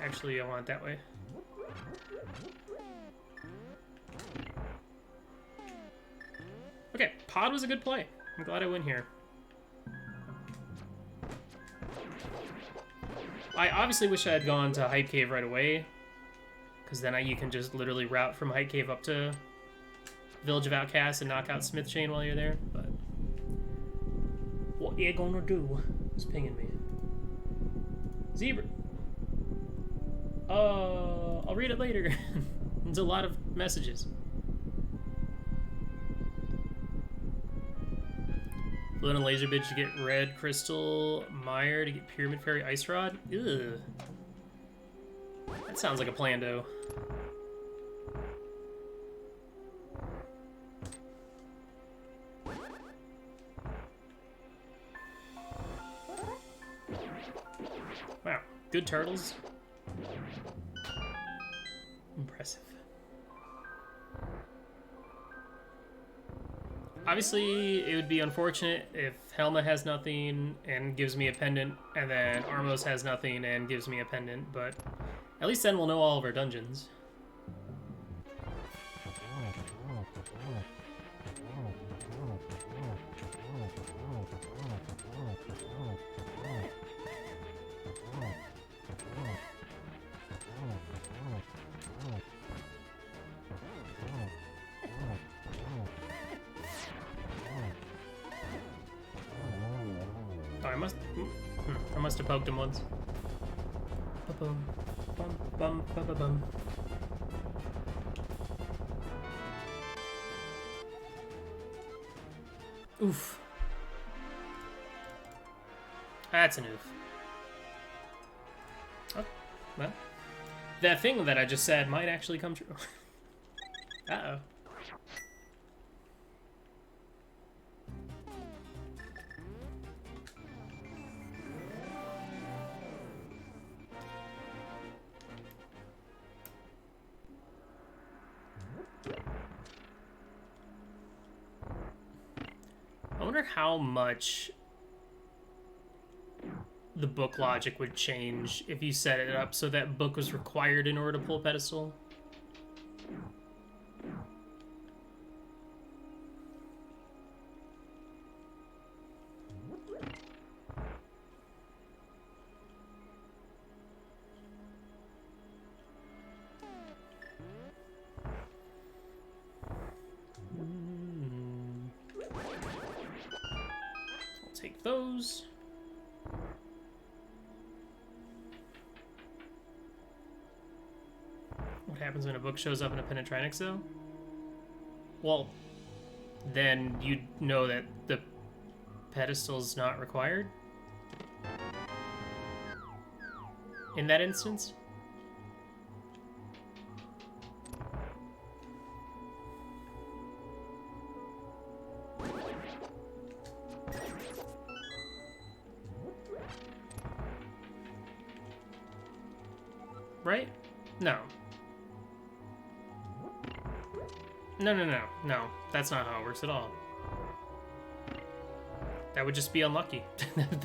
Actually, I want it that way. Okay, pod was a good play. I'm glad I went here. I obviously wish I had gone to Hype Cave right away, because then you can just literally route from Hype Cave up to Village of Outcasts and knock out Smith Chain while you're there, but what you gonna do? It's pinging me. Zebra. I'll read it later. There's a lot of messages. Blue and Laser Bitch to get Red Crystal, Meyer to get Pyramid Fairy Ice Rod. Ugh. That sounds like a plando. Wow, good turtles. Impressive. Obviously, it would be unfortunate if Helma has nothing and gives me a pendant, and then Armos has nothing and gives me a pendant, but at least then we'll know all of our dungeons. I must have poked him once. Ba-bum, bum, bum, ba-ba-bum. Oof. That's an oof. Oh, well. That thing that I just said might actually come true. Uh-oh. I wonder how much the book logic would change if you set it up so that book was required in order to pull pedestal. Take those. What happens when a book shows up in a Penetrinix, though? Well, then you'd know that the pedestal's not required? In that instance? Right? No. No. That's not how it works at all. That would just be unlucky.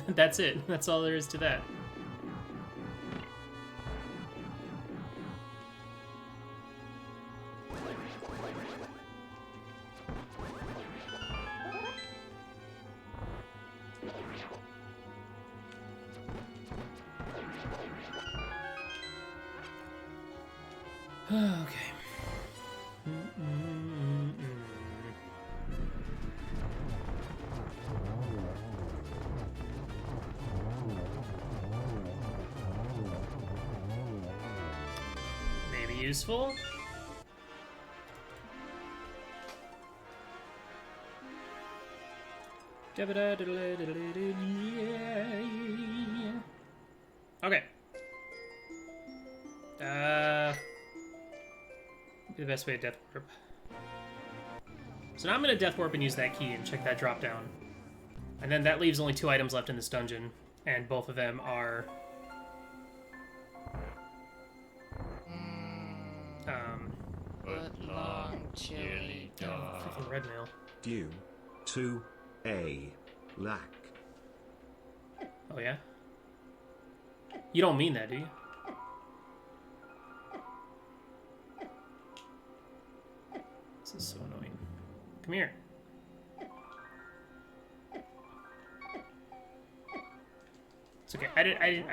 That's it. That's all there is to that. Okay. Maybe useful. Okay. The best way to death warp. So now I'm gonna death warp and use that key and check that drop down. And then that leaves only 2 items left in this dungeon, and both of them are Freaking red mail. Due to a lack. Oh yeah? You don't mean that, do you? This is so annoying. Come here. It's okay. I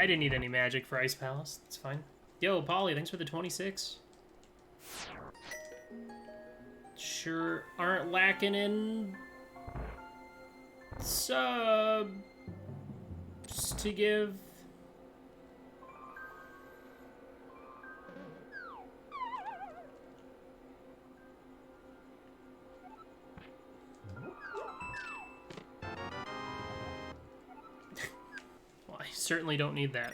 didn't need any magic for Ice Palace. It's fine. Yo, Polly, thanks for the 26. Sure aren't lacking in subs to give. Well, I certainly don't need that.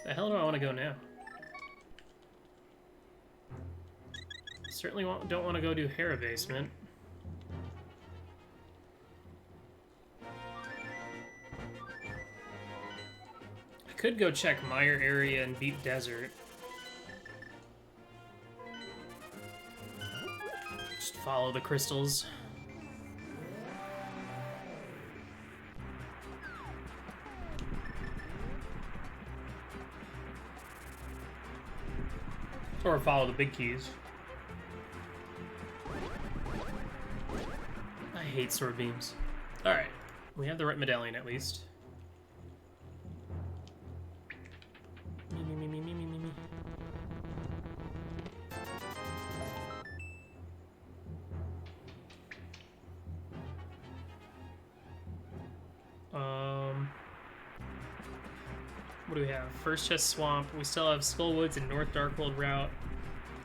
The hell do I want to go now? Certainly don't want to go do Hera Basement. I could go check Mire area and beat Desert. Just follow the crystals. Or follow the big keys. I hate sword beams. Alright, we have the right medallion at least. Me. What do we have? First Chest Swamp. We still have Skullwoods and North Darkworld route.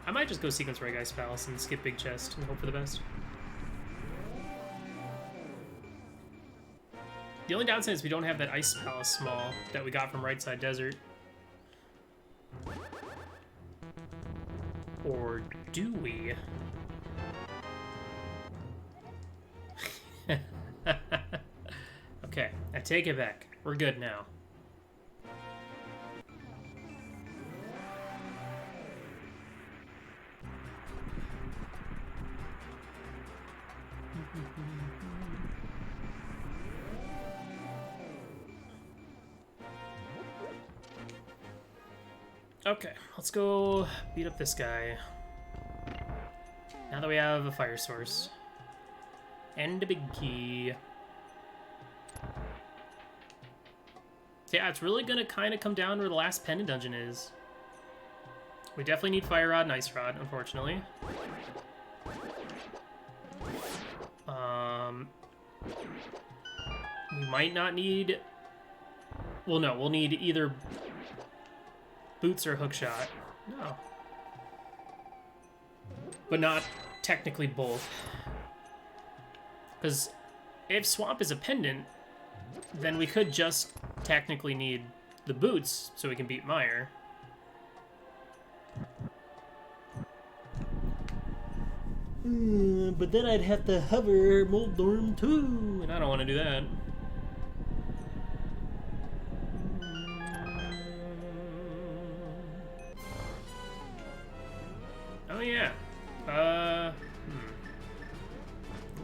I might just go Sequence Break Ice Palace and skip Big Chest and hope for the best. The only downside is we don't have that Ice Palace small that we got from Right Side Desert. Or do we? Okay, I take it back. We're good now. Okay, let's go beat up this guy. Now that we have a fire source. And a big key. Yeah, it's really gonna kind of come down to where the last pendant dungeon is. We definitely need Fire Rod and Ice Rod, unfortunately. We might not need... Well, no, we'll need either Boots or Hookshot. No. But not technically both. Because if Swamp is a pendant, then we could just technically need the Boots so we can beat Mire. But then I'd have to hover Moldorm too, and I don't want to do that. Oh yeah.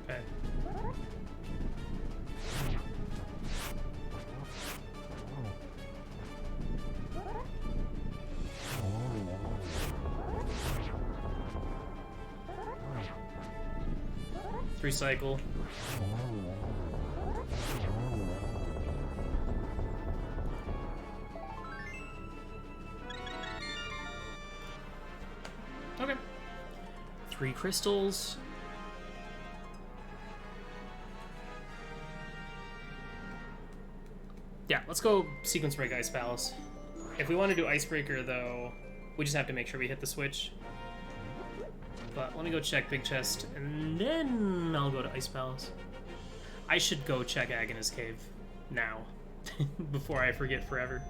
Okay. Recycle. Okay. 3 crystals. Yeah, let's go Sequence Break Ice Palace. If we want to do Icebreaker, though, we just have to make sure we hit the switch. But let me go check Big Chest, and then I'll go to Ice Palace. I should go check Agnes Cave now, before I forget forever.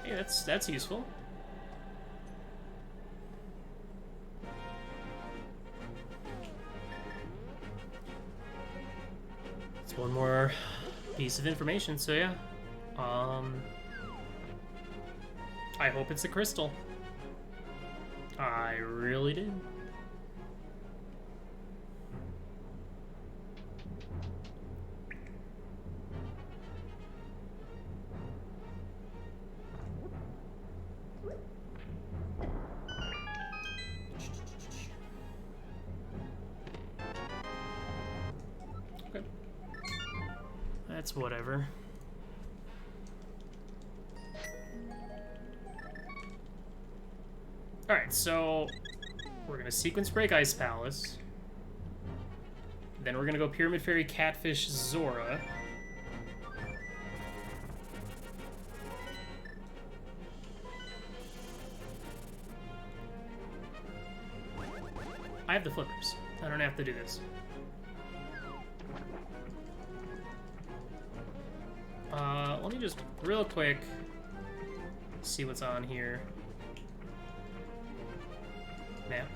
Hey, that's useful. It's one more piece of information, so yeah. I hope it's a crystal. I really do. Okay. That's whatever. Alright, so we're gonna sequence break Ice Palace. Then we're gonna go Pyramid Fairy Catfish Zora. I have the flippers. I don't have to do this. Let me just real quick see what's on here. Map.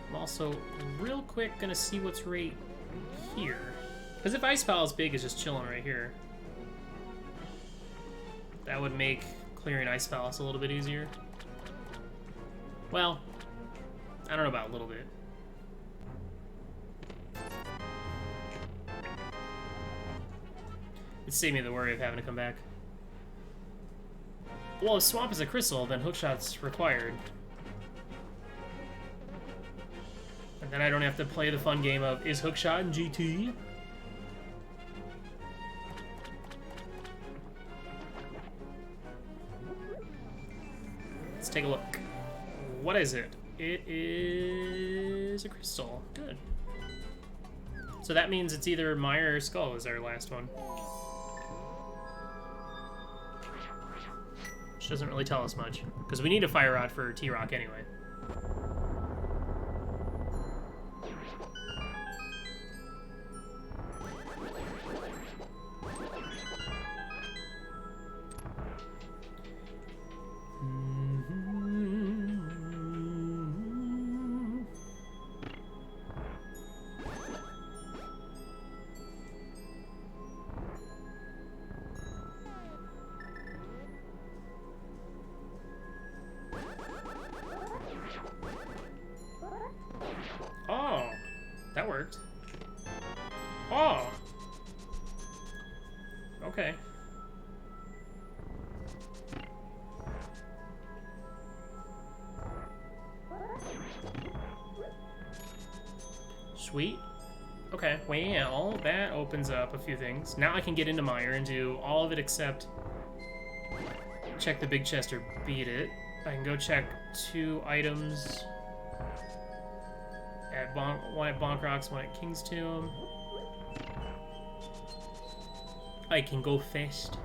I'm also real quick gonna see what's right here. Because if Ice Palace Big is just chilling right here, that would make clearing Ice Palace a little bit easier. Well, I don't know about a little bit. It'd save me the worry of having to come back. Well, if Swamp is a crystal, then hookshot's required. And then I don't have to play the fun game of, is hookshot in GT? Let's take a look. What is it? It is a crystal. Good. So that means it's either Mire or Skull is our last one. Which doesn't really tell us much, because we need a Fire Rod for T-Rock anyway. Oh, that worked. Oh. Okay. Sweet. Okay, well, that opens up a few things. Now I can get into Mire and do all of it except check the big chest or beat it. I can go check 2 items. At one at Bonk Rocks, one at King's Tomb. I can go fast.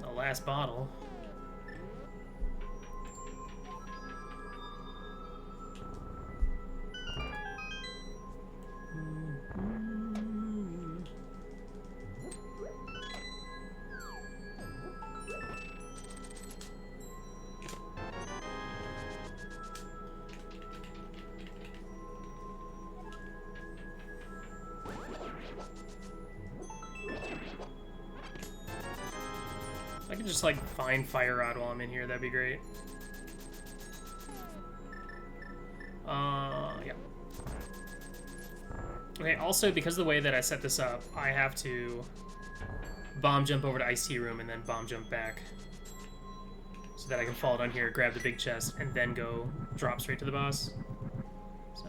The last bottle. I could just, like, find Fire Rod while I'm in here, that'd be great. Yeah. Okay, also, because of the way that I set this up, I have to bomb jump over to Ice Tea Room and then bomb jump back. So that I can fall down here, grab the big chest, and then go drop straight to the boss. So.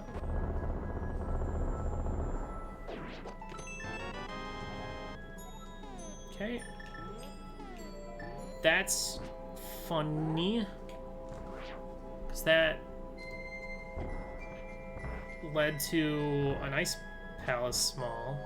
Okay. That's funny, because that led to an Ice Palace Small.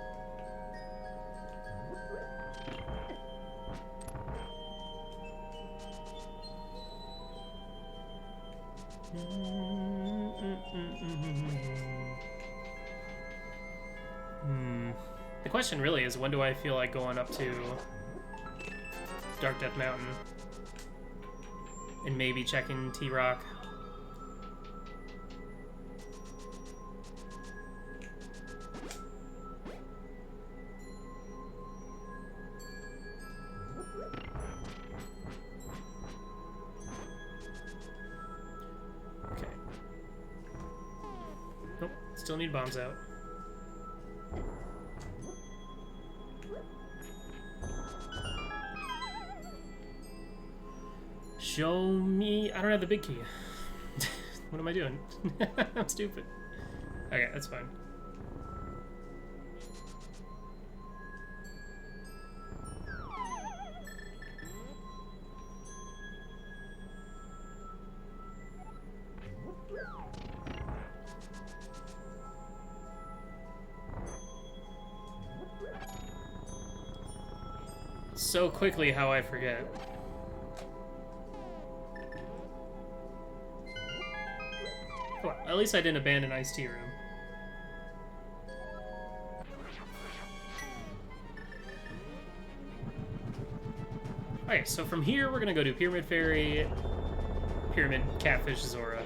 The question really is, when do I feel like going up to Dark Death Mountain and maybe checking T-Rock? Okay. Nope, still need bombs out. Show me... I don't have the big key. What am I doing? I'm stupid. Okay, that's fine. So quickly how I forget. Well, at least I didn't abandon Ice Tea Room. Okay, so from here we're gonna go to Pyramid Fairy, Pyramid Catfish Zora.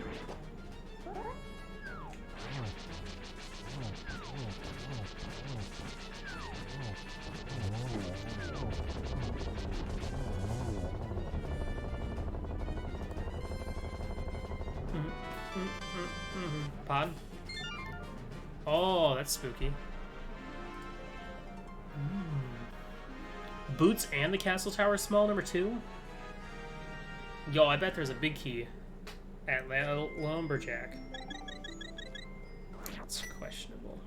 Pod? Oh, that's spooky. Boots and the Castle Tower Small #2? Yo, I bet there's a big key at Lumberjack. That's questionable.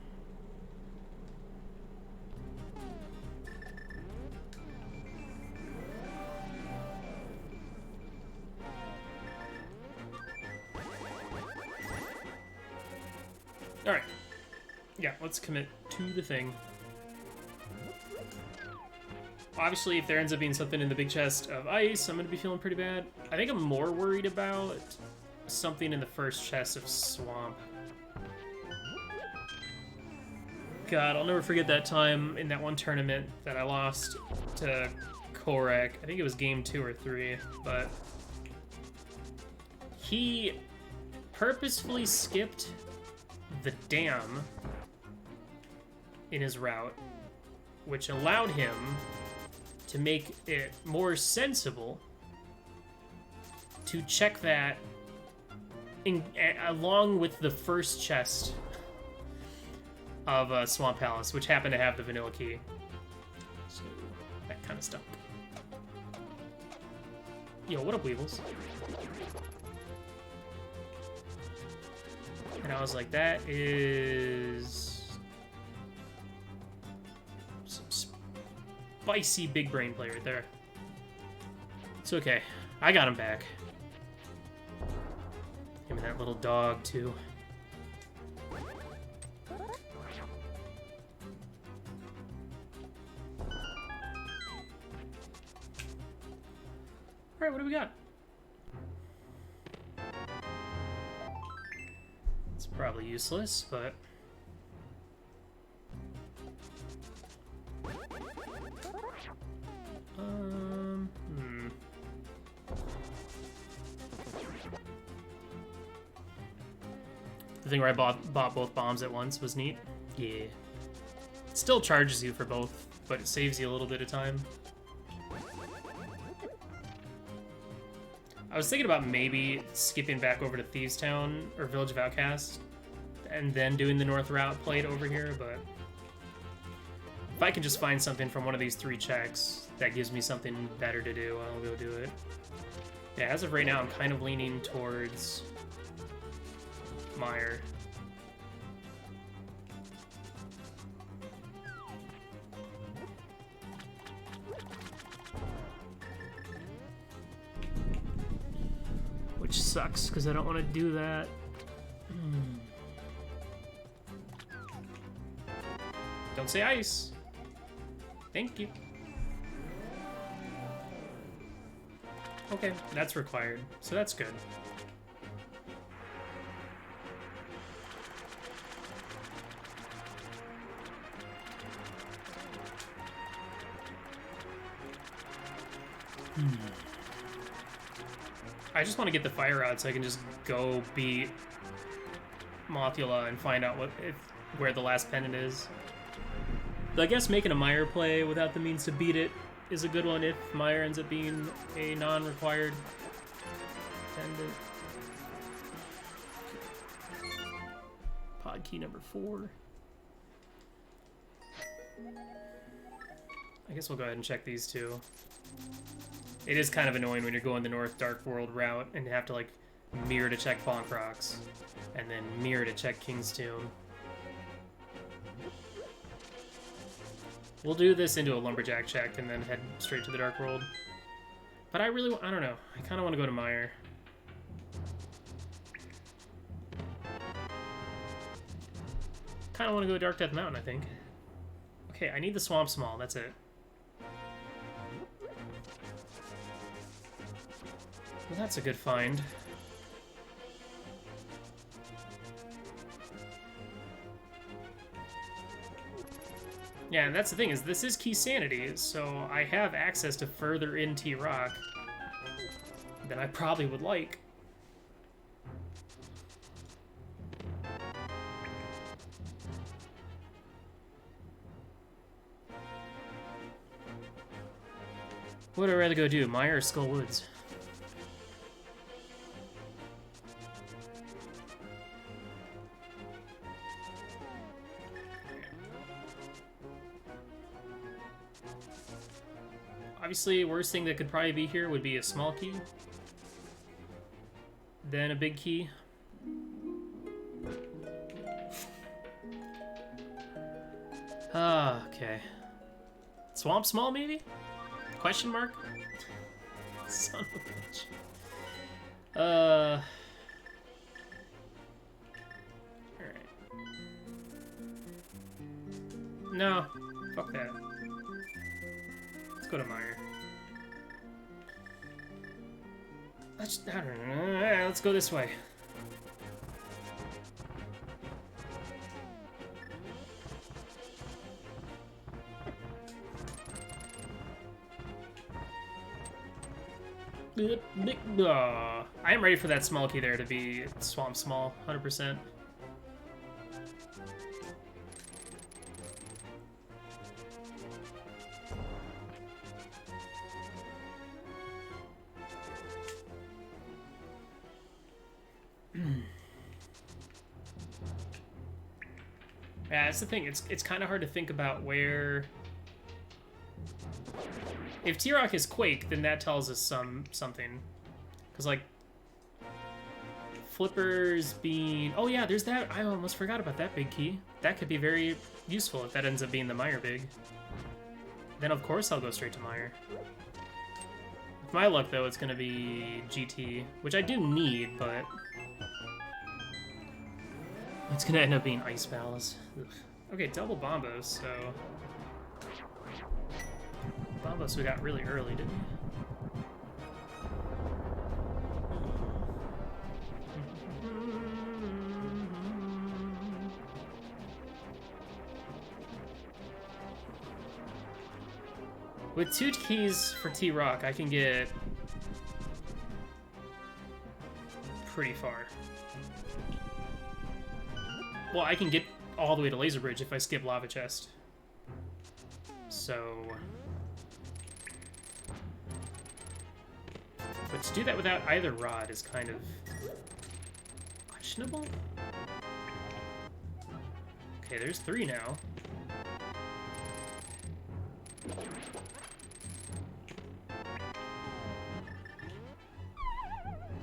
Alright. Yeah, let's commit to the thing. Obviously, if there ends up being something in the big chest of ice, I'm going to be feeling pretty bad. I think I'm more worried about something in the first chest of swamp. God, I'll never forget that time in that one tournament that I lost to Korek. I think it was game 2 or 3, but he purposefully skipped the dam in his route, which allowed him to make it more sensible to check that along with the first chest of Swamp Palace, which happened to have the vanilla key. So that kind of stuff. Yo, what up, Weevils? And I was like, that is some spicy big brain play right there. It's okay. I got him back. Him and that little dog, too. Alright, what do we got? It's probably useless, but... The thing where I bought both bombs at once was neat. Yeah. It still charges you for both, but it saves you a little bit of time. I was thinking about maybe skipping back over to Thieves Town or Village of Outcasts and then doing the North Route played over here, but if I can just find something from one of these 3 checks that gives me something better to do, I'll go do it. Yeah, as of right now, I'm kind of leaning towards Meyer. Which sucks, because I don't want to do that. Don't say ice. Thank you. Okay, that's required, so that's good. I just want to get the fire out so I can just go beat Mothula and find out where the last pendant is. But I guess making a Mire play without the means to beat it is a good one if Mire ends up being a non-required pendant. Pod key number 4. I guess we'll go ahead and check these two. It is kind of annoying when you're going the North Dark World route and you have to like mirror to check Bonk Rocks and then mirror to check King's Tomb. We'll do this into a Lumberjack check and then head straight to the Dark World. But I don't know. I kind of want to go to Mire. Kind of want to go to Dark Death Mountain, I think. Okay, I need the Swamp Small. That's it. Well, that's a good find. Yeah, and that's the thing, is this is Keysanity, so I have access to further in T-Rock than I probably would like. What would I rather go do, Mire or Skull Woods? Obviously, worst thing that could probably be here would be a small key. Then a big key. Okay. Swamp Small, maybe? Question mark? Son of a bitch. Alright. No. Fuck that. Let's go to Mire. I don't know. Let's go this way. I am ready for that small key there to be Swamp Small, 100%. Yeah, that's the thing. It's kind of hard to think about where. If T-Rock is Quake, then that tells us something. Because, like, Flippers being... Oh, yeah, there's that. I almost forgot about that big key. That could be very useful if that ends up being the Mire big. Then, of course, I'll go straight to Mire. With my luck, though, it's going to be GT, which I do need, but... It's going to end up being Ice Palace. Ugh. Okay, double Bombos, so... Bombos we got really early, didn't we? With 2 keys for T-Rock, I can get pretty far. Well, I can get all the way to Laser Bridge if I skip Lava Chest. So... But to do that without either rod is kind of questionable. Okay, there's 3 now.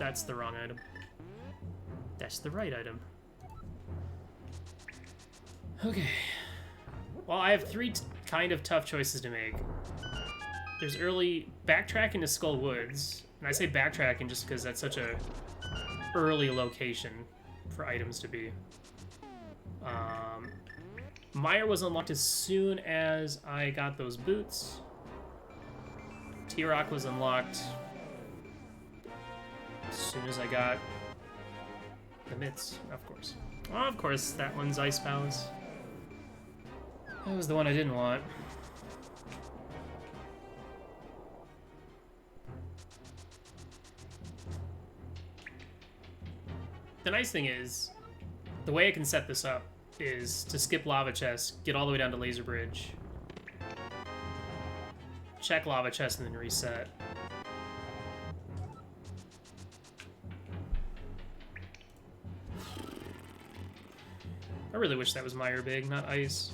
That's the wrong item. That's the right item. Okay. Well, I have 3 kind of tough choices to make. There's early backtracking to Skull Woods. And I say backtracking just because that's such a early location for items to be. Mire was unlocked as soon as I got those boots. T-Rock was unlocked as soon as I got the mitts, of course. Oh, of course, that one's Ice Palace. That was the one I didn't want. the nice thing is, the way I can set this up is to skip lava chest, get all the way down to laser bridge, check lava chest, and then reset. I really wish that was Meyer Big, not Ice.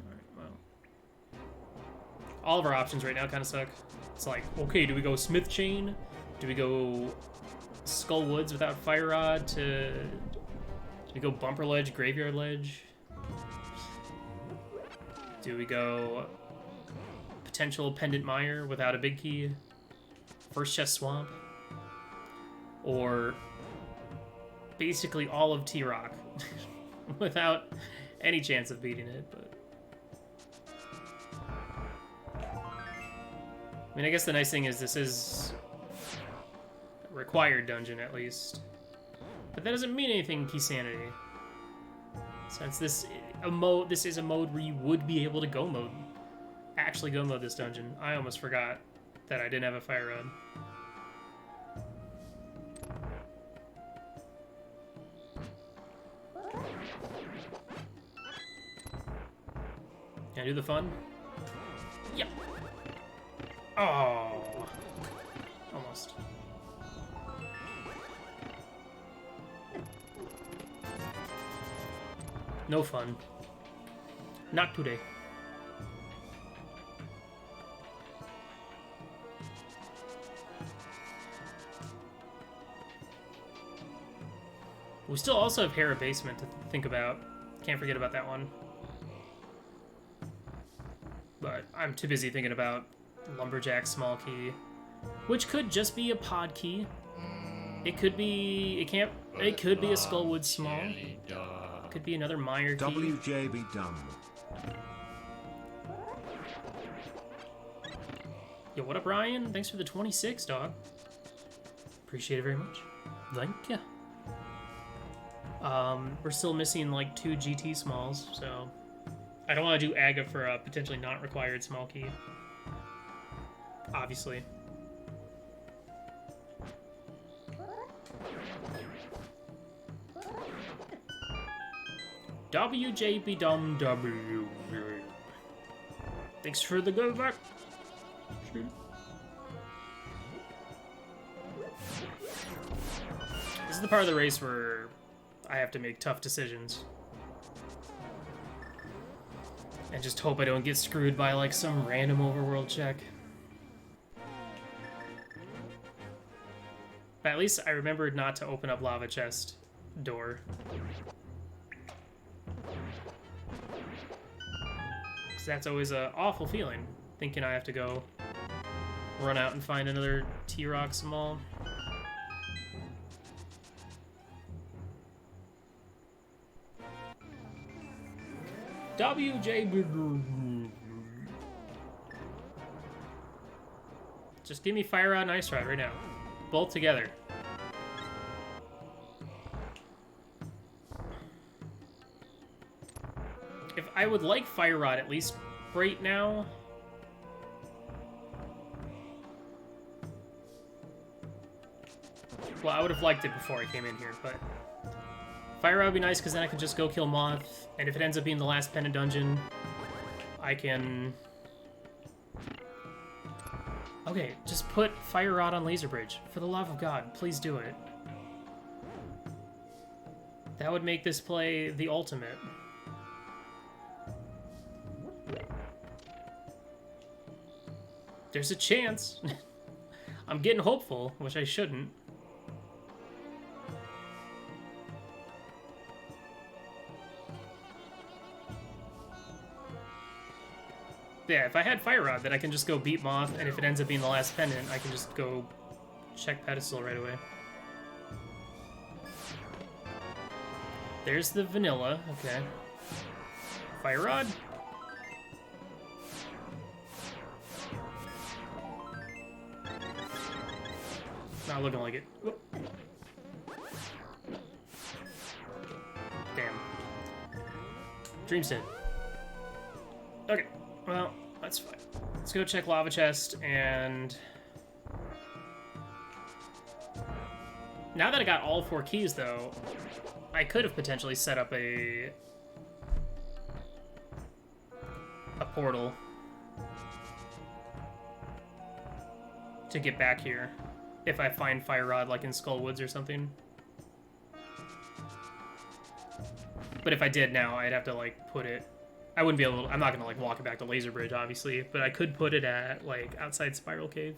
Alright, well. All of our options right now kind of suck. It's like, okay, do we go Smith Chain? Do we go Skull Woods without Fire Rod? Do we go Bumper Ledge, Graveyard Ledge? Do we go potential Pendant Mire without a big key? First Chest Swamp? Or basically all of T-Rock without any chance of beating it, but I mean, I guess the nice thing is this is a required dungeon at least, but that doesn't mean anything in Keysanity, since this is a mode where you would be able to actually go mode this dungeon. I almost forgot that I didn't have a fire rod. Can I do the fun? Yep. Oh, almost. No fun. Not today. We still also have Hera Basement to think about. Can't forget about that one. But I'm too busy thinking about Lumberjack Small Key, which could just be a pod key. It could be. It could be a Skullwood Small. It could be another Meyer key. WJB done. Yo, what up, Ryan? Thanks for the 26, dog. Appreciate it very much. Thank ya. We're still missing like 2 GT smalls, so I don't want to do Aga for a potentially not required small key. Obviously. WJB Dum W. Thanks for the go back. This is the part of the race where I have to make tough decisions. And just hope I don't get screwed by like some random overworld check. But at least I remembered not to open up lava chest door. Because that's always an awful feeling, thinking I have to go run out and find another T-Rock small. WJ. Just give me Fire Rod and Ice Rod right now. Both together. If I would like Fire Rod at least right now. Well, I would have liked it before I came in here, but Fire Rod would be nice because then I can just go kill Moth, and if it ends up being the last Pendant Dungeon, I can... Okay, just put Fire Rod on Laser Bridge. For the love of God, please do it. That would make this play the ultimate. There's a chance. I'm getting hopeful, which I shouldn't. Yeah, if I had Fire Rod, then I can just go beat Moth, and if it ends up being the last Pendant, I can just go check Pedestal right away. There's the vanilla, okay. Fire Rod. Not looking like it. Whoop. Damn. Dreamstead. Okay. Well, that's fine. Let's go check Lava Chest and... Now that I got all 4 keys, though, I could have potentially set up a portal to get back here if I find Fire Rod, like in Skull Woods or something. But if I did now, I'd have to, like, put it... I wouldn't be able to... I'm not gonna, like, walk it back to Laser Bridge, obviously, but I could put it at, like, outside Spiral Cave.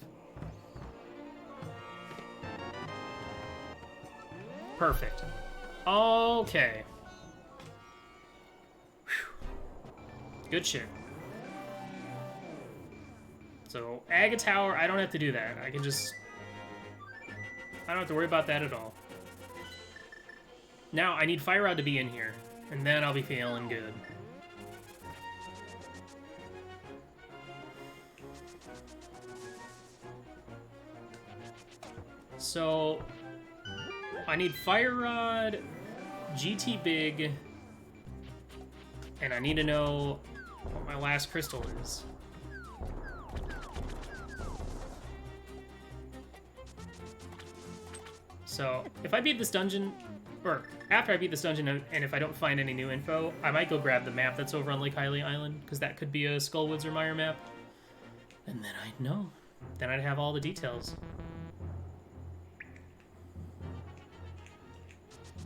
Perfect. Okay. Whew. Good shit. So, Aga Tower, I don't have to do that. I can just... I don't have to worry about that at all. Now, I need Fire Rod to be in here, and then I'll be feeling good. So, I need Fire Rod, GT Big, and I need to know what my last crystal is. So, if I beat this dungeon, or after I beat this dungeon, and if I don't find any new info, I might go grab the map that's over on Lake Hylia Island, because that could be a Skullwoods or Mire map. And then I'd know. Then I'd have all the details.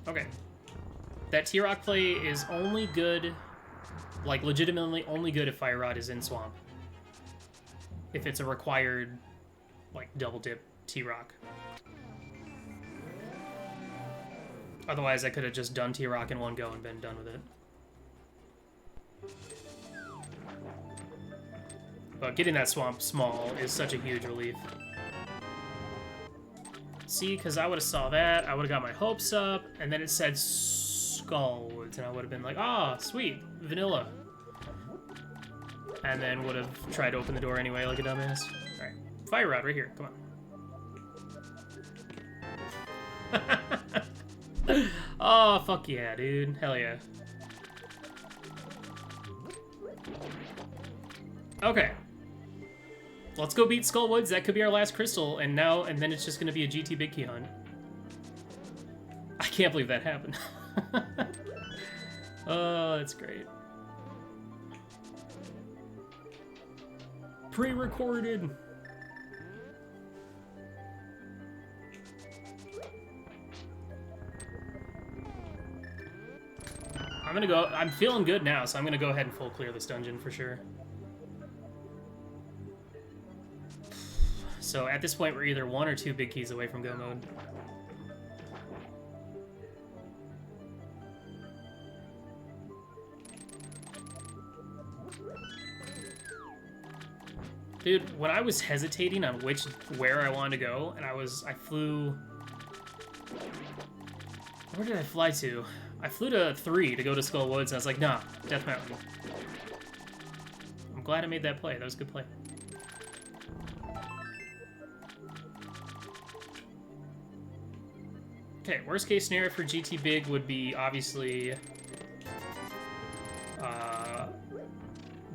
Okay. That T-Rock play is only good, like legitimately only good if Fire Rod is in Swamp. If it's a required, like, double dip T-Rock. Otherwise, I could have just done T-Rock in one go and been done with it. But getting that swamp small is such a huge relief. See, because I would have saw that, I would have got my hopes up, and then it said Skullwoods, and I would have been like, ah, sweet, vanilla. And then would have tried to open the door anyway like a dumbass. Alright, Fire Rod right here, come on. Oh, fuck yeah, dude. Hell yeah. Okay. Let's go beat Skullwoods. That could be our last crystal, and then it's just gonna be a GT Big Key hunt. I can't believe that happened. Oh, that's great. Pre-recorded. I'm feeling good now, so I'm gonna go ahead and full clear this dungeon for sure. So at this point, we're either 1 or 2 big keys away from go mode. Dude, when I was hesitating on where I wanted to go, and I flew... Where did I fly to? I flew to 3 to go to Skull Woods, and I was like, nah, Death Mountain. I'm glad I made that play. That was a good play. Okay, worst case scenario for GT Big would be, obviously,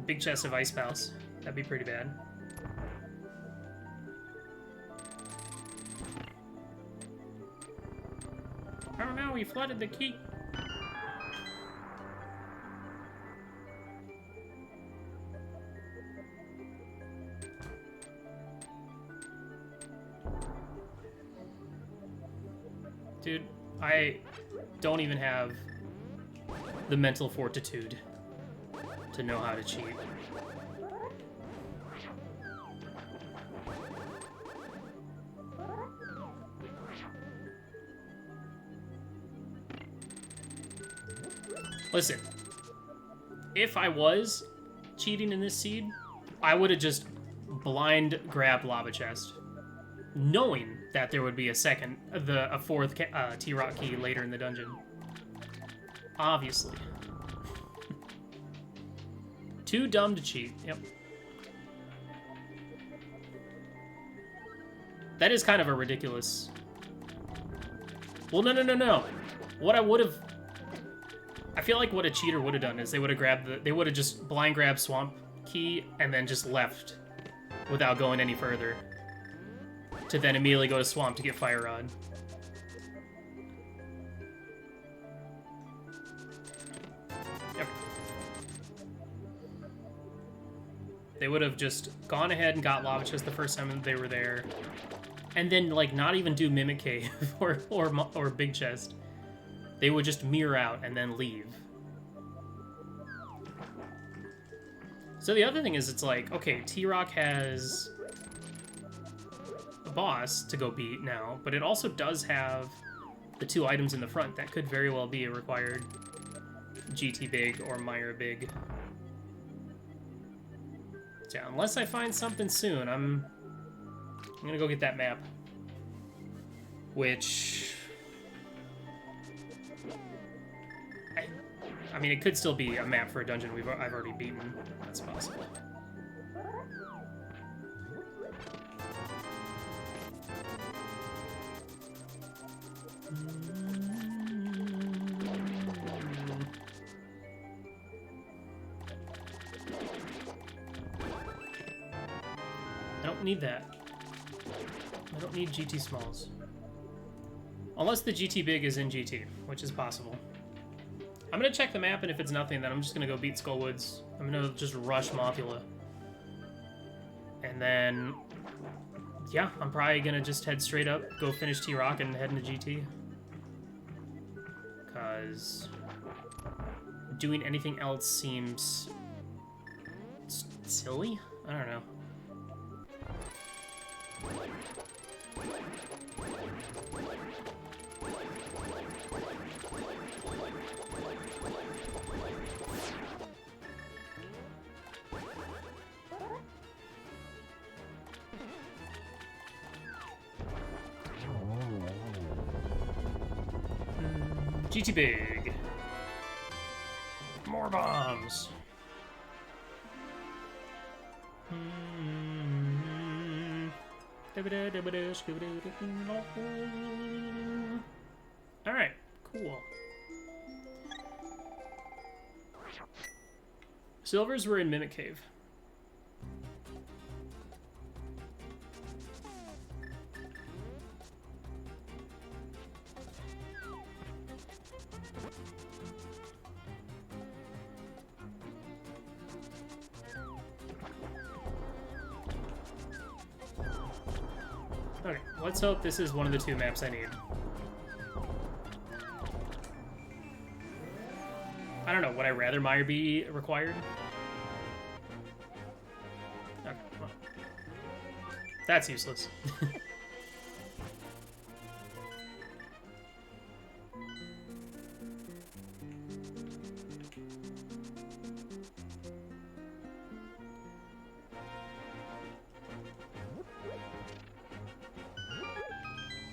big chest of Ice Pals. That'd be pretty bad. Oh no, he flooded the key. Dude, I don't even have the mental fortitude to know how to cheat. Listen, if I was cheating in this seed, I would have just blind grabbed Lava Chest, knowing that there would be a fourth T-Rock key later in the dungeon. Obviously. Too dumb to cheat, yep. That is kind of a ridiculous... Well, no. What I would have... I feel like what a cheater would have done is they would have just blind grabbed Swamp Key and then just left without going any further, to then immediately go to Swamp to get Fire Rod. They would have just gone ahead and got lava chest the first time they were there, and then like not even do Mimic Cave or Big Chest. They would just mirror out and then leave. So the other thing is, it's like, okay, T-Rock has a boss to go beat now, but it also does have the 2 items in the front. That could very well be a required GT Big or Myra Big. So yeah, unless I find something soon, I'm gonna go get that map. Which... I mean, it could still be a map for a dungeon I've already beaten. That's possible. I don't need that. I don't need GT Smalls. Unless the GT Big is in GT, which is possible. I'm gonna check the map, and if it's nothing, then I'm just gonna go beat Skullwoods. I'm gonna just rush Mothula. And then, yeah, I'm probably gonna just head straight up, go finish T-Rock, and head into GT. Because doing anything else seems silly? I don't know. GT Big. More bombs. Alright, cool. Silvers were in Mimic Cave. Okay, let's hope this is one of the 2 maps I need. I don't know, would I rather Meyer be required? Okay, well. That's useless.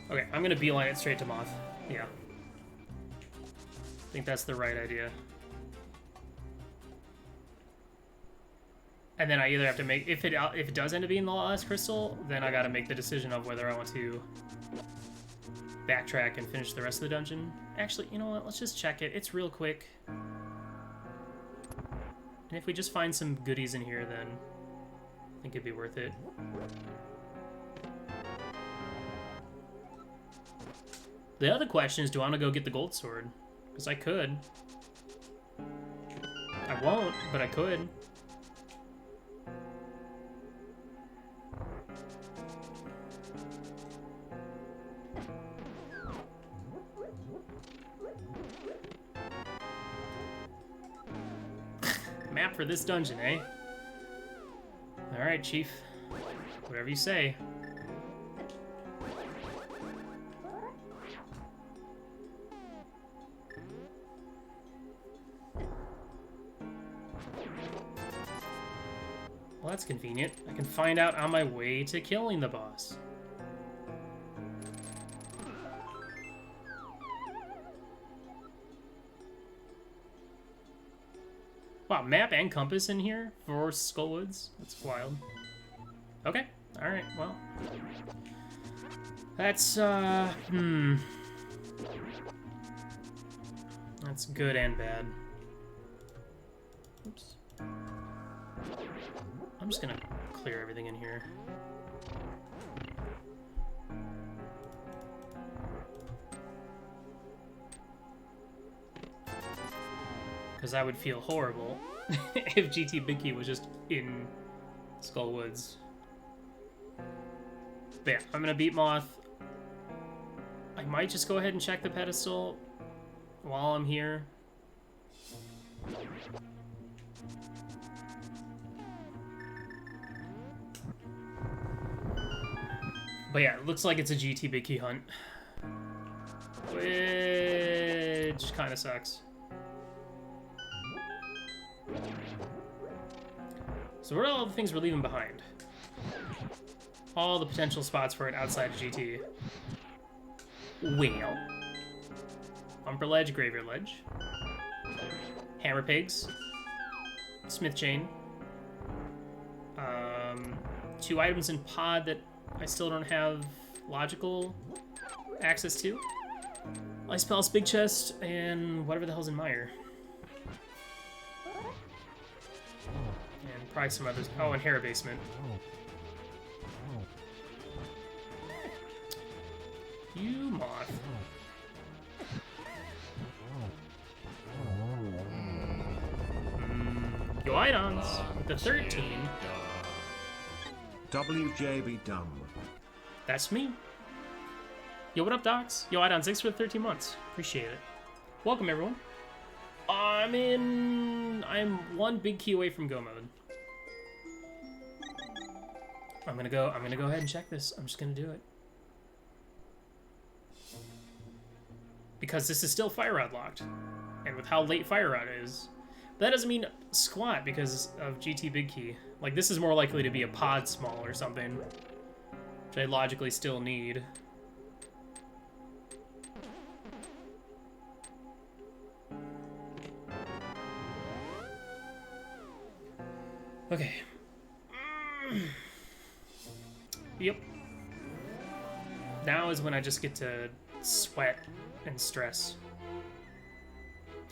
Okay, I'm gonna beeline it straight to Moth. Yeah. I think that's the right idea. And then I either have to make, if it does end up being the last crystal, then I gotta make the decision of whether I want to backtrack and finish the rest of the dungeon. Actually, you know what, let's just check it. It's real quick. And if we just find some goodies in here, then I think it'd be worth it. The other question is, do I want to go get the gold sword? Because I could. I won't, but I could. Map for this dungeon, eh? Alright, Chief. Whatever you say. Well, that's convenient. I can find out on my way to killing the boss. Wow, map and compass in here for Skullwoods? That's wild. Okay, alright, well. That's, That's good and bad. Oops. I'm just gonna clear everything in here. Because I would feel horrible if GT Big Key was just in Skull Woods. But yeah, I'm gonna beat Moth. I might just go ahead and check the pedestal while I'm here. But yeah, it looks like it's a GT Big Key hunt. Which kind of sucks. So what are all the things we're leaving behind? All the potential spots for it outside of GT. Well, Bumper Ledge, Graveyard Ledge, Hammer Pigs, Smith Chain, 2 items in Pod that I still don't have logical access to. Ice Palace, Big Chest, and whatever the hell's in Mire. And probably some others. Oh, and Hera Basement. You moth. Yo, Idons with the 13. WJB Dumb. That's me. Yo, what up, Docs? Yo, Idon, thanks for the 13 months. Appreciate it. Welcome, everyone. I'm 1 big key away from go mode. I'm gonna go ahead and check this. I'm just gonna do it. Because this is still Fire Rod locked. And with how late Fire Rod is, that doesn't mean squat because of GT Big Key. Like, this is more likely to be a pod small or something, which I logically still need. Okay. Yep. Now is when I just get to sweat and stress.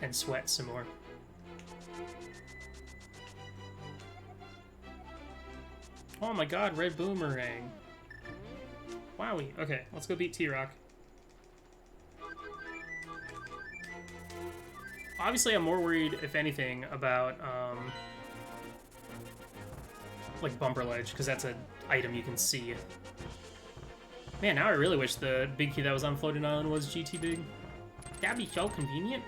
And sweat some more. Oh my god, red boomerang. Wowie. Okay, let's go beat T-Rock. Obviously, I'm more worried, if anything, about, like, Bumper Ledge, because that's an item you can see. Man, now I really wish the big key that was on Floating Island was GT Big. That'd be so convenient.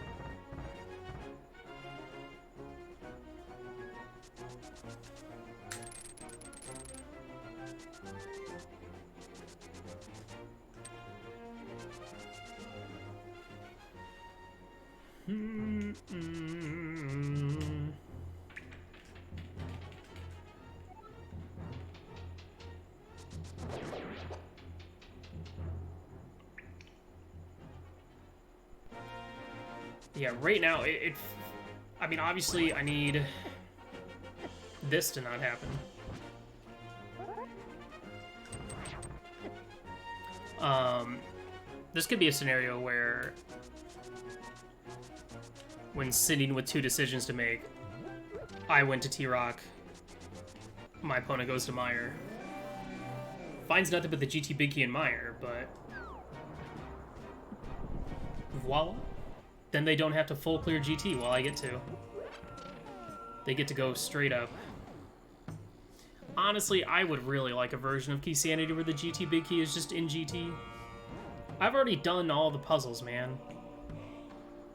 Yeah, right now, I mean, obviously, I need this to not happen. This could be a scenario where, when sitting with 2 decisions to make, I went to T-Rock, my opponent goes to Mire. Finds nothing but the GT Big Key in Mire, but voila. Then they don't have to full clear GT while I get to. They get to go straight up. Honestly, I would really like a version of Keysanity where the GT Big Key is just in GT. I've already done all the puzzles, man.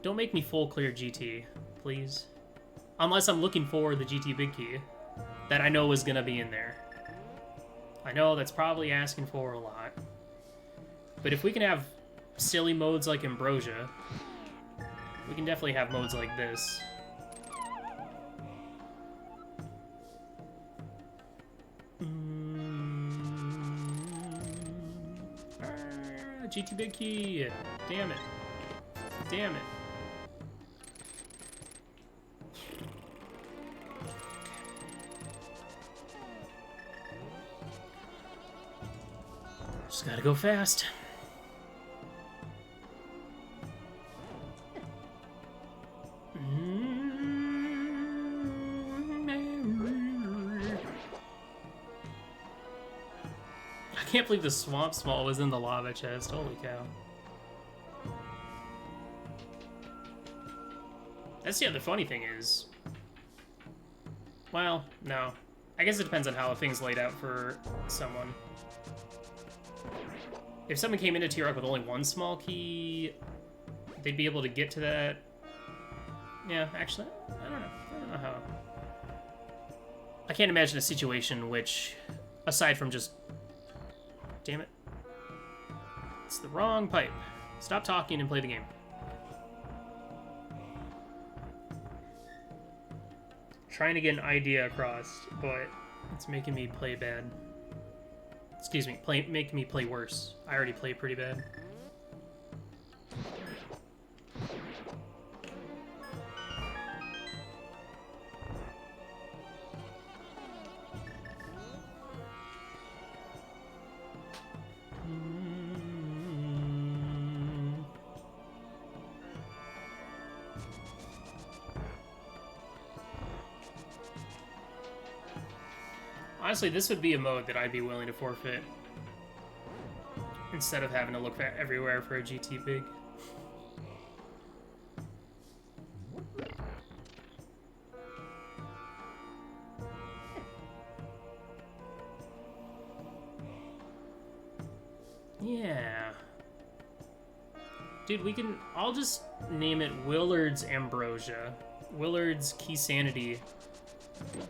Don't make me full clear GT, please. Unless I'm looking for the GT Big Key that I know is gonna be in there. I know that's probably asking for a lot. But if we can have silly modes like Ambrosia, we can definitely have modes like this. GT Big Key! Damn it. Damn it. Just gotta go fast. I can't believe the Swamp Small was in the lava chest. Holy cow. That's the other funny thing is... Well, no. I guess it depends on how things laid out for someone. If someone came into T-Rock with only one small key, they'd be able to get to that. Yeah, actually, I don't know. I don't know how. I can't imagine a situation which, aside from just... Damn it. It's the wrong pipe. Stop talking and play the game. Trying to get an idea across, but it's making me play bad. Excuse me, making me play worse. I already play pretty bad. Honestly, this would be a mode that I'd be willing to forfeit instead of having to look everywhere for a GT Big. Yeah. Dude, I'll just name it Willard's Ambrosia. Willard's Keysanity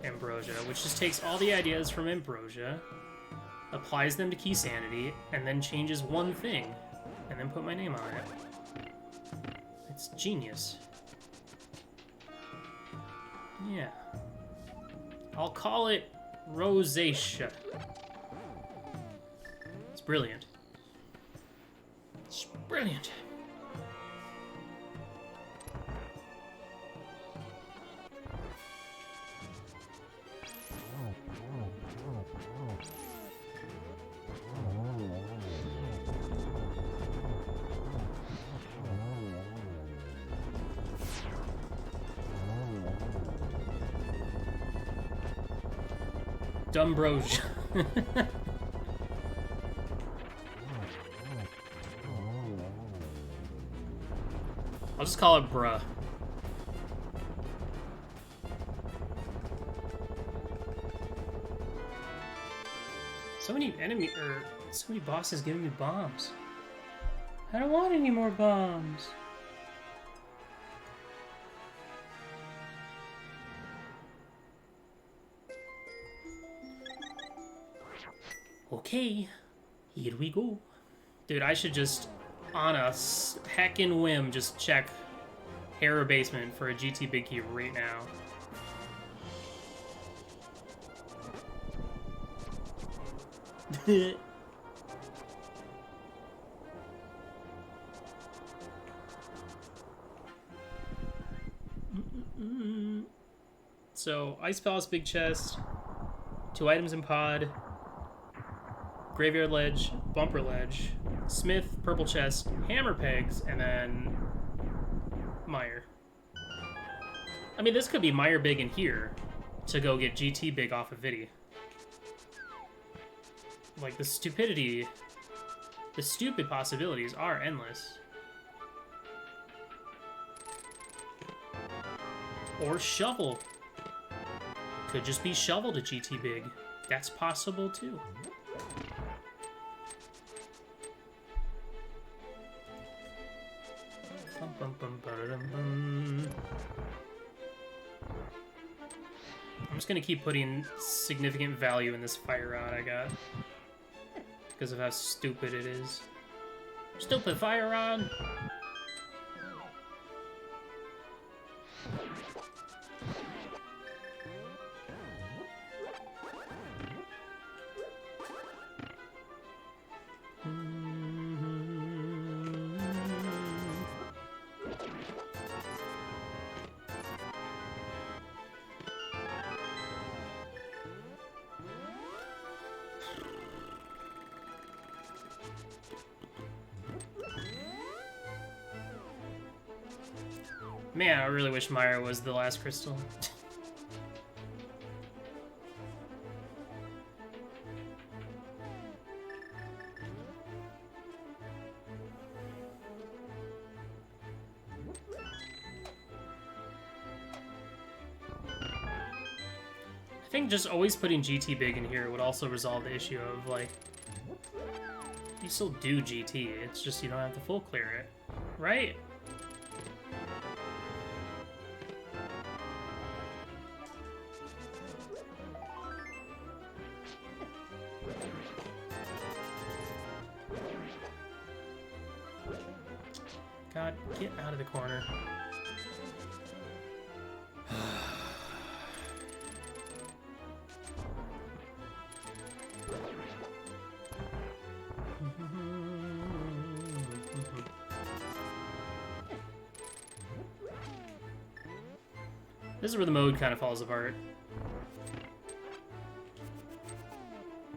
Ambrosia, which just takes all the ideas from Ambrosia, applies them to Keysanity, and then changes one thing, and then put my name on it. It's genius. Yeah. I'll call it Rosacea. It's brilliant. It's brilliant. Dumbrosia. I'll just call it bruh. So many so many bosses giving me bombs. I don't want any more bombs. Okay, here we go. Dude, I should just, on a heckin' whim, just check Hera Basement for a GT Big Key right now. So, Ice Palace Big Chest, 2 items in pod, Graveyard Ledge, Bumper Ledge, Smith, Purple Chest, Hammer Pegs, and then Meyer. I mean, this could be Meyer Big in here to go get GT Big off of Viddy. Like, the stupid possibilities are endless. Or Shovel. Could just be Shovel to GT Big. That's possible, too. I'm just gonna keep putting significant value in this fire rod I got. Because of how stupid it is. Stupid fire rod! Man, I really wish Meyer was the last crystal. I think just always putting GT big in here would also resolve the issue of, like, you still do GT, it's just you don't have to full clear it, right? God, get out of the corner. This is where the mode kind of falls apart.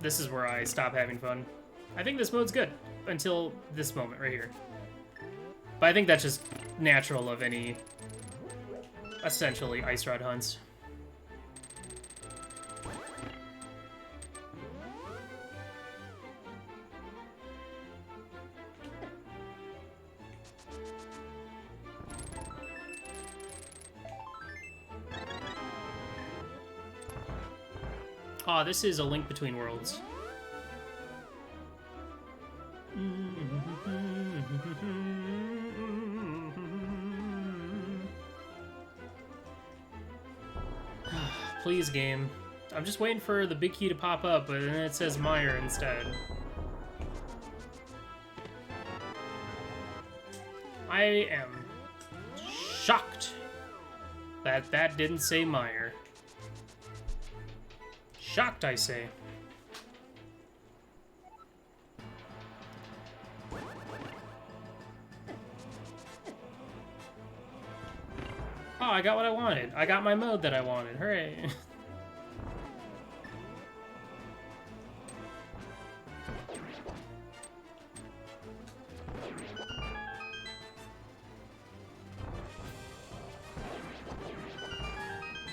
This is where I stop having fun. I think this mode's good until this moment right here. But I think that's just natural of any, essentially, ice rod hunts. Aw, this is a link between worlds. Please, game. I'm just waiting for the big key to pop up, but then it says Meyer instead. I am shocked that that didn't say Meyer. Shocked, I say. Oh, I got what I wanted. I got my mode that I wanted. Hooray.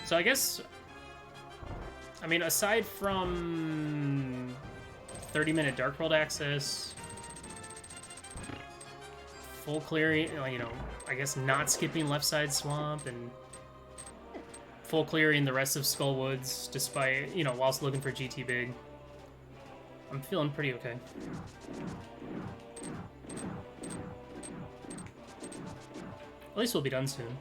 So I guess, I mean, aside from 30-minute Dark World access, full clearing, you know, I guess not skipping left side swamp, and full clearing the rest of Skull Woods, despite, you know, whilst looking for GT big, I'm feeling pretty okay. At least we'll be done soon.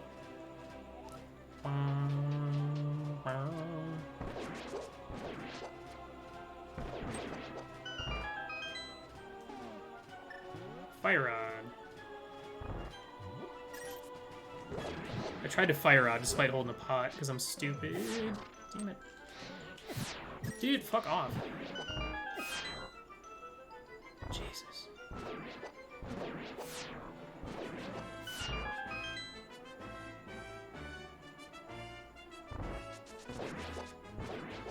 Fire Rod. I tried to Fire Rod despite holding a pot because I'm stupid. Damn it. Dude, fuck off. Jesus.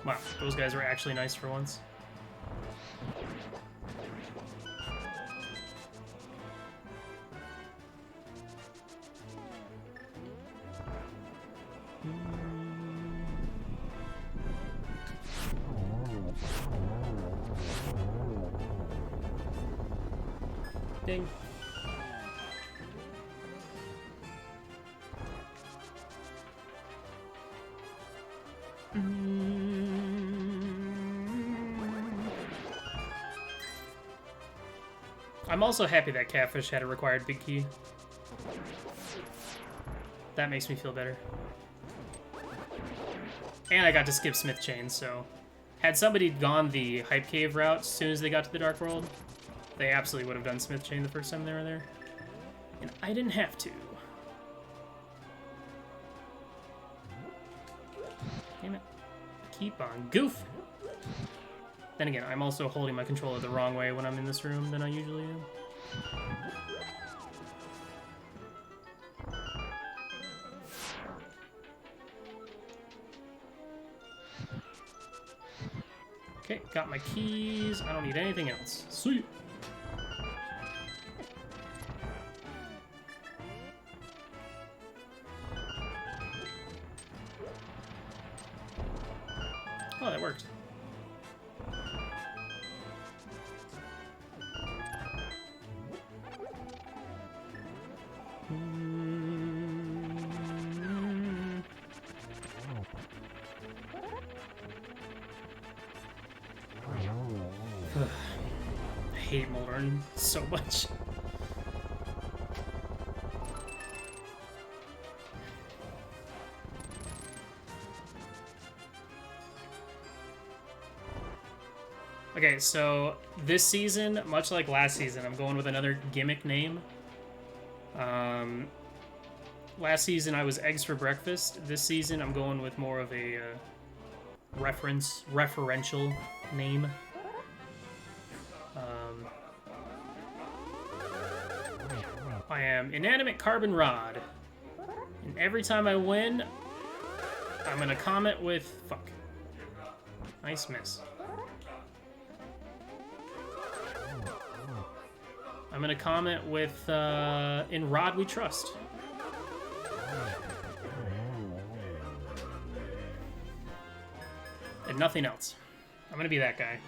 Wow, those guys were actually nice for once. Ding. I'm also happy that Catfish had a required big key. That makes me feel better. And I got to skip Smith Chain, so had somebody gone the Hype Cave route as soon as they got to the Dark World, they absolutely would have done Smith Chain the first time they were there. And I didn't have to. Damn it. Keep on goofing. Then again, I'm also holding my controller the wrong way when I'm in this room than I usually am. Okay, got my keys. I don't need anything else. Sweet. Oh, that worked. I hate Moldorn so much. Okay, so this season, much like last season, I'm going with another gimmick name. Last season I was eggs for breakfast. This season I'm going with more of a referential name. I am Inanimate Carbon Rod. And every time I win, I'm gonna comment with fuck. Nice miss. I'm gonna comment with In Rod We Trust. And nothing else. I'm gonna be that guy.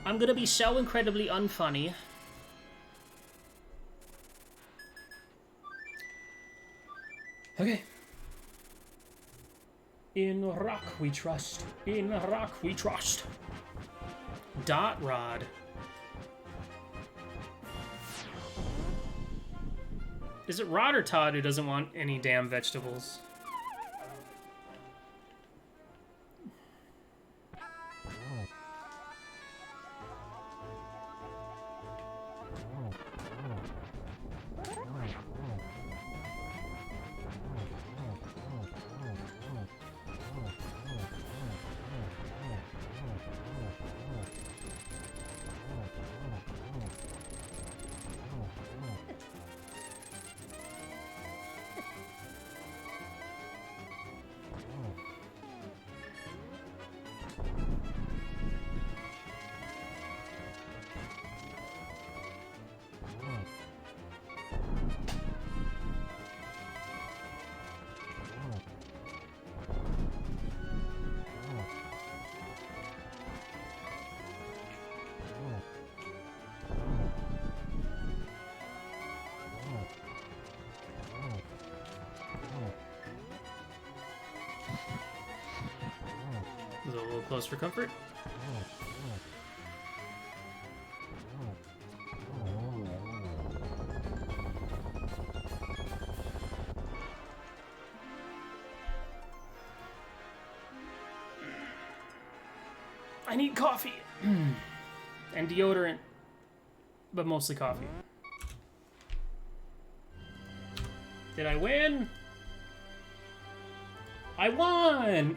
I'm gonna be so incredibly unfunny. Okay. In rock we trust. In rock we trust. Dot Rod. Is it Rod or Todd who doesn't want any damn vegetables? Is it a little close for comfort? I need coffee and deodorant, but mostly coffee. Did I win? I won!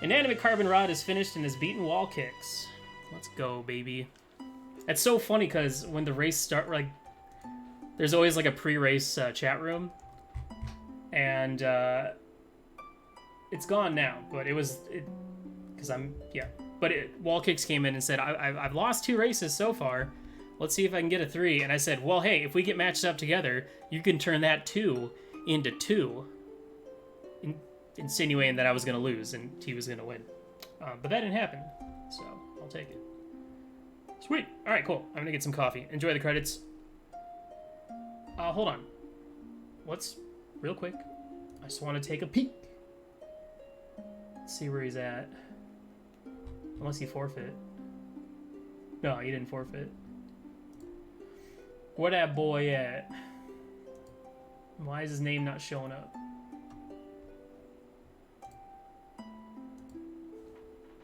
Inanimate Carbon Rod is finished and has beaten wall kicks. Let's go, baby. It's so funny because when the race start, like, there's always like a pre-race chat room, and it's gone now. But it was because wall kicks came in and said I've lost 2 races so far. Let's see if I can get a 3. And I said, well, hey, if we get matched up together, you can turn that 2 into 2. Insinuating that I was going to lose and he was going to win. But that didn't happen, so I'll take it. Sweet. All right, cool. I'm going to get some coffee. Enjoy the credits. Hold on. Real quick, I just want to take a peek. See where he's at. Unless he forfeit. No, he didn't forfeit. Where that boy at? Why is his name not showing up?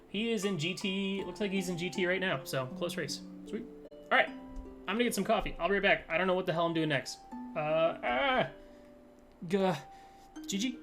He is in GT. Looks like he's in GT right now. So, close race. Sweet. All right. I'm going to get some coffee. I'll be right back. I don't know what the hell I'm doing next. GG.